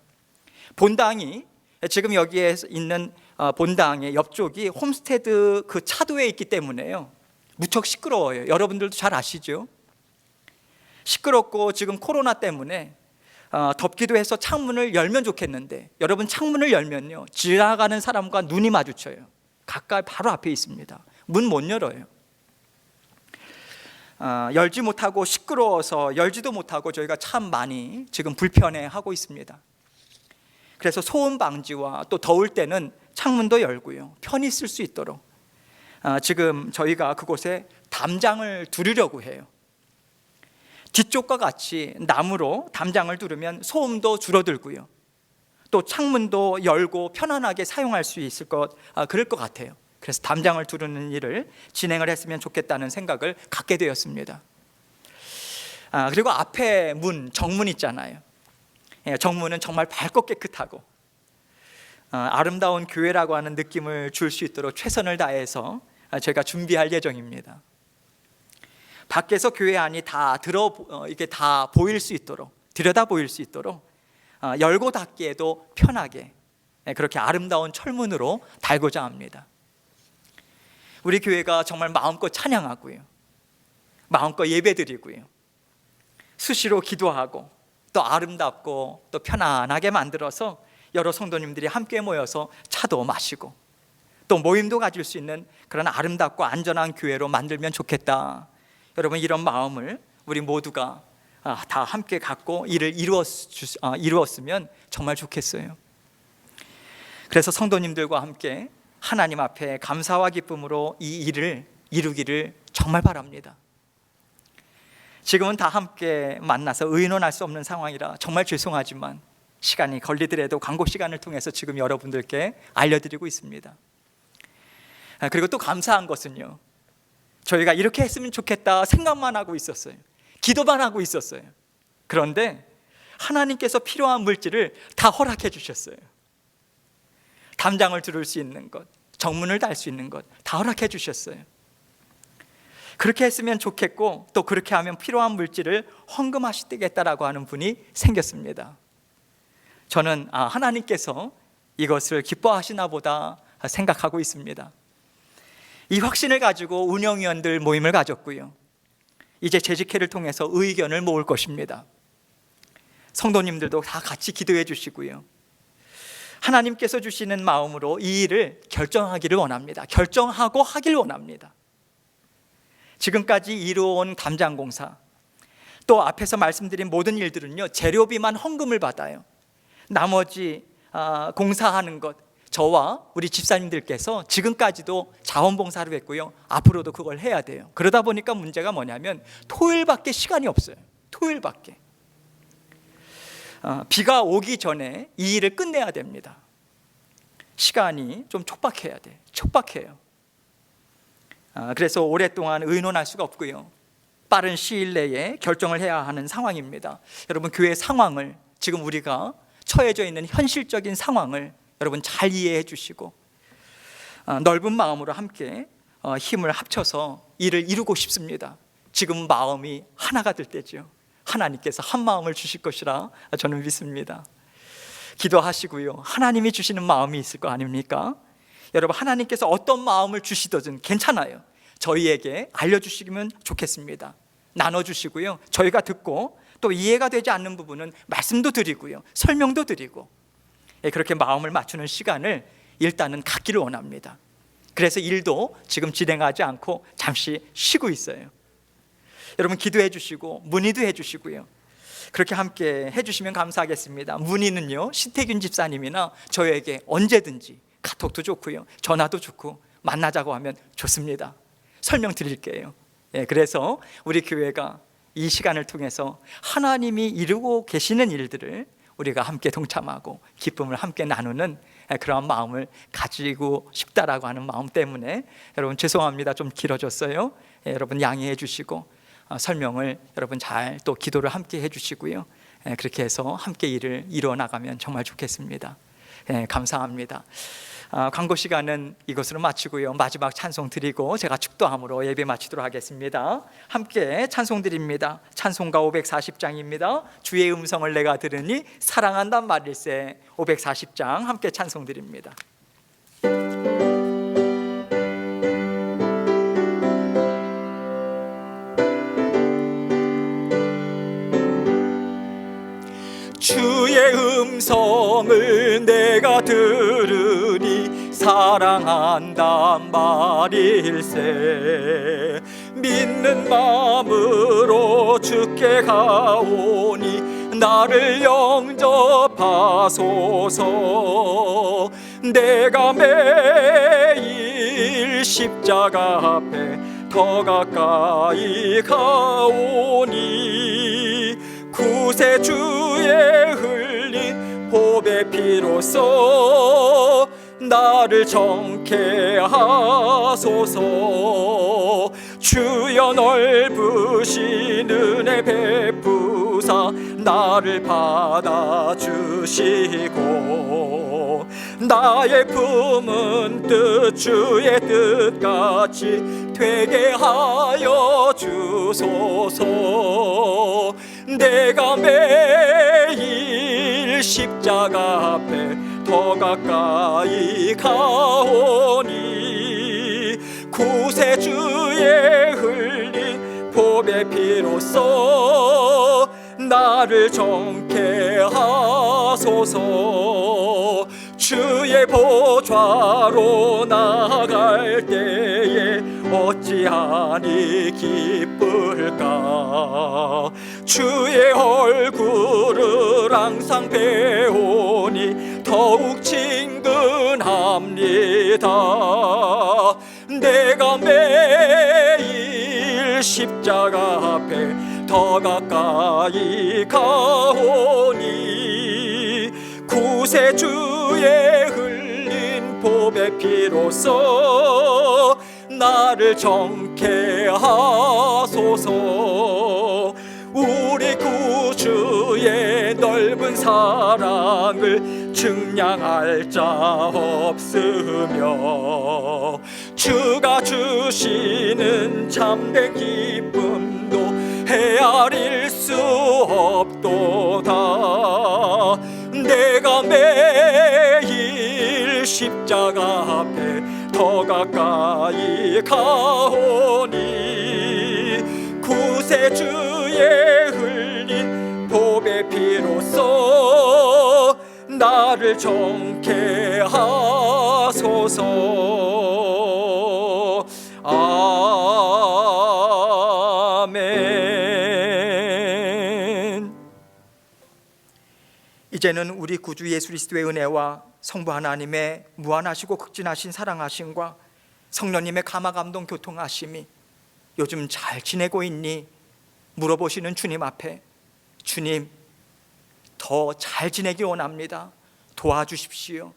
본당이 지금 여기에 있는 본당의 옆쪽이 홈스테드 그 차도에 있기 때문에요, 무척 시끄러워요. 여러분들도 잘 아시죠? 시끄럽고 지금 코로나 때문에 덥기도 해서 창문을 열면 좋겠는데 여러분, 창문을 열면요 지나가는 사람과 눈이 마주쳐요. 가까이 바로 앞에 있습니다. 문 못 열어요. 열지 못하고 시끄러워서 열지도 못하고 저희가 참 많이 지금 불편해하고 있습니다. 그래서 소음 방지와 또 더울 때는 창문도 열고요, 편히 쓸 수 있도록 지금 저희가 그곳에 담장을 두르려고 해요. 뒤쪽과 같이 나무로 담장을 두르면 소음도 줄어들고요, 또 창문도 열고 편안하게 사용할 수 있을 그럴 것 같아요. 그래서 담장을 두르는 일을 진행을 했으면 좋겠다는 생각을 갖게 되었습니다. 그리고 앞에 정문 있잖아요. 정문은 정말 밝고 깨끗하고 아름다운 교회라고 하는 느낌을 줄 수 있도록 최선을 다해서 제가 준비할 예정입니다. 밖에서 교회 안이 이게 다 보일 수 있도록, 들여다 보일 수 있도록 열고 닫기에도 편하게 그렇게 아름다운 철문으로 달고자 합니다. 우리 교회가 정말 마음껏 찬양하고요, 마음껏 예배드리고요, 수시로 기도하고 또 아름답고 또 편안하게 만들어서 여러 성도님들이 함께 모여서 차도 마시고 또 모임도 가질 수 있는 그런 아름답고 안전한 교회로 만들면 좋겠다. 여러분, 이런 마음을 우리 모두가 다 함께 갖고 이를 이루었으면 정말 좋겠어요. 그래서 성도님들과 함께 하나님 앞에 감사와 기쁨으로 이 일을 이루기를 정말 바랍니다. 지금은 다 함께 만나서 의논할 수 없는 상황이라 정말 죄송하지만 시간이 걸리더라도 광고 시간을 통해서 지금 여러분들께 알려드리고 있습니다. 그리고 또 감사한 것은요, 저희가 이렇게 했으면 좋겠다 생각만 하고 있었어요. 기도만 하고 있었어요. 그런데 하나님께서 필요한 물질을 다 허락해 주셨어요. 담장을 두를 수 있는 것, 정문을 달 수 있는 것 다 허락해 주셨어요. 그렇게 했으면 좋겠고 또 그렇게 하면 필요한 물질을 헌금하시겠다라고 하는 분이 생겼습니다. 저는 하나님께서 이것을 기뻐하시나 보다 생각하고 있습니다. 이 확신을 가지고 운영위원들 모임을 가졌고요, 이제 재직회를 통해서 의견을 모을 것입니다. 성도님들도 다 같이 기도해 주시고요, 하나님께서 주시는 마음으로 이 일을 결정하기를 원합니다. 결정하고 하길 원합니다. 지금까지 이루어온 담장공사, 또 앞에서 말씀드린 모든 일들은요, 재료비만 헌금을 받아요. 나머지 공사하는 것, 저와 우리 집사님들께서 지금까지도 자원봉사를 했고요, 앞으로도 그걸 해야 돼요. 그러다 보니까 문제가 뭐냐면 토요일밖에 시간이 없어요. 토요일밖에. 비가 오기 전에 이 일을 끝내야 됩니다. 시간이 좀 촉박해야 돼. 촉박해요. 그래서 오랫동안 의논할 수가 없고요, 빠른 시일 내에 결정을 해야 하는 상황입니다. 여러분, 교회 상황을, 지금 우리가 처해져 있는 현실적인 상황을 여러분 잘 이해해 주시고 넓은 마음으로 함께 힘을 합쳐서 일을 이루고 싶습니다. 지금 마음이 하나가 될 때죠. 하나님께서 한 마음을 주실 것이라 저는 믿습니다. 기도하시고요, 하나님이 주시는 마음이 있을 거 아닙니까? 여러분, 하나님께서 어떤 마음을 주시든 괜찮아요. 저희에게 알려주시면 좋겠습니다. 나눠주시고요, 저희가 듣고 또 이해가 되지 않는 부분은 말씀도 드리고요, 설명도 드리고, 그렇게 마음을 맞추는 시간을 일단은 갖기를 원합니다. 그래서 일도 지금 진행하지 않고 잠시 쉬고 있어요. 여러분, 기도해 주시고 문의도 해 주시고요, 그렇게 함께 해 주시면 감사하겠습니다. 문의는요, 신태균 집사님이나 저에게 언제든지 카톡도 좋고요, 전화도 좋고, 만나자고 하면 좋습니다. 설명드릴게요. 그래서 우리 교회가 이 시간을 통해서 하나님이 이루고 계시는 일들을 우리가 함께 동참하고 기쁨을 함께 나누는 그런 마음을 가지고 싶다라고 하는 마음 때문에, 여러분 죄송합니다, 좀 길어졌어요. 여러분 양해해 주시고 설명을 여러분 잘 또 기도를 함께 해 주시고요, 그렇게 해서 함께 일을 이루어 나가면 정말 좋겠습니다. 감사합니다. 광고 시간은 이것으로 마치고요, 마지막 찬송 드리고 제가 축도함으로 예배 마치도록 하겠습니다. 함께 찬송 드립니다. 찬송가 540장입니다. 주의 음성을 내가 들으니 사랑한단 말일세. 540장 함께 찬송 드립니다. 주의 음성을 내가 들으니 사랑한단 말일세. 믿는 마음으로 주께 가오니 나를 영접하소서. 내가 매일 십자가 앞에 더 가까이 가오니 구세주의 흘린 보배 피로써 나를 정케 하소서. 주여 넓으신 은혜 베푸사 나를 받아주시고, 나의 품은 뜻 주의 뜻같이 되게 하여 주소서. 내가 매일 십자가 앞에 더 가까이 가오니, 구세주의 흘린 보배 피로써 나를 정케 하소서. 주의 보좌로 나아갈 때에 어찌하니 기쁠까. 주의 얼굴을 항상 배우니 더욱 친근합니다. 내가 매일 십자가 앞에 더 가까이 가오니, 구세주의 흘린 보배 피로써 나를 정케 하소서. 우리 구주의 넓은 사랑을 증량할 자 없으며, 주가 주시는 참된 기쁨도 헤아릴 수 없도다. 내가 매일 십자가 앞에 더 가까이 가오니, 구세주의 흘린 보배 피로써 나를 정케 하소서. 아멘. 이제는 우리 구주 예수 그리스도의 은혜와 성부 하나님의 무한하시고 극진하신 사랑하심과 성령님의 감화 감동 교통하심이 요즘 잘 지내고 있니? 물어보시는 주님 앞에, 주님 더 잘 지내기 원합니다. 도와주십시오.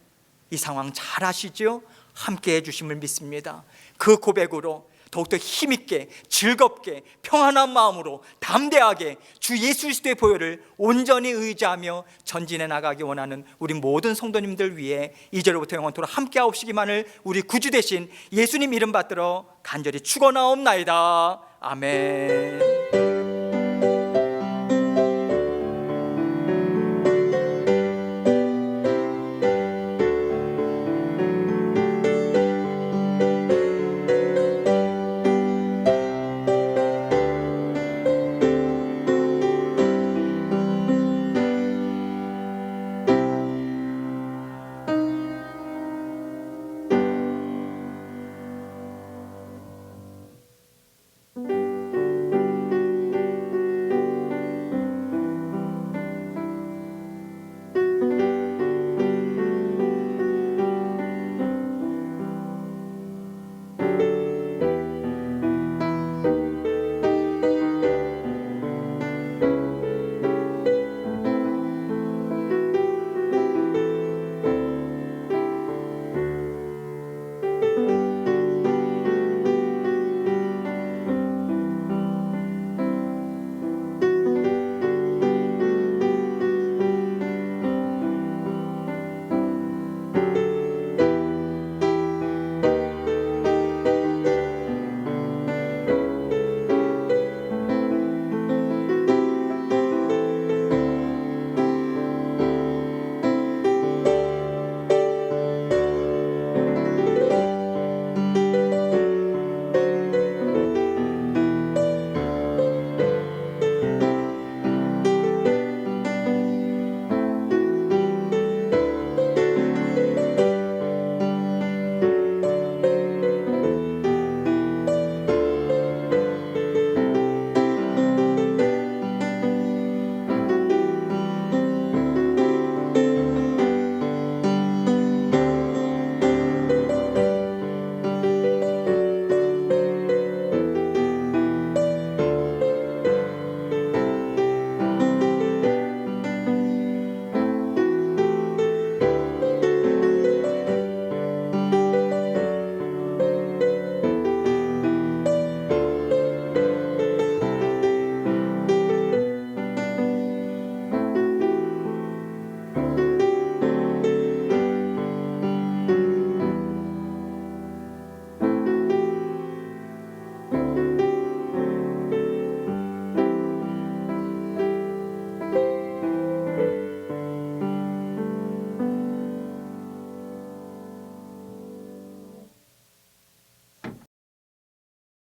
이 상황 잘 아시죠? 함께 해주심을 믿습니다. 그 고백으로 더욱더 힘있게, 즐겁게, 평안한 마음으로 담대하게 주 예수 그리스도의 보혈을 온전히 의지하며 전진해 나가기 원하는 우리 모든 성도님들 위해 이제로부터 영원토록 함께 하옵시기만을 우리 구주 되신 예수님 이름 받들어 간절히 축원하옵나이다. 아멘.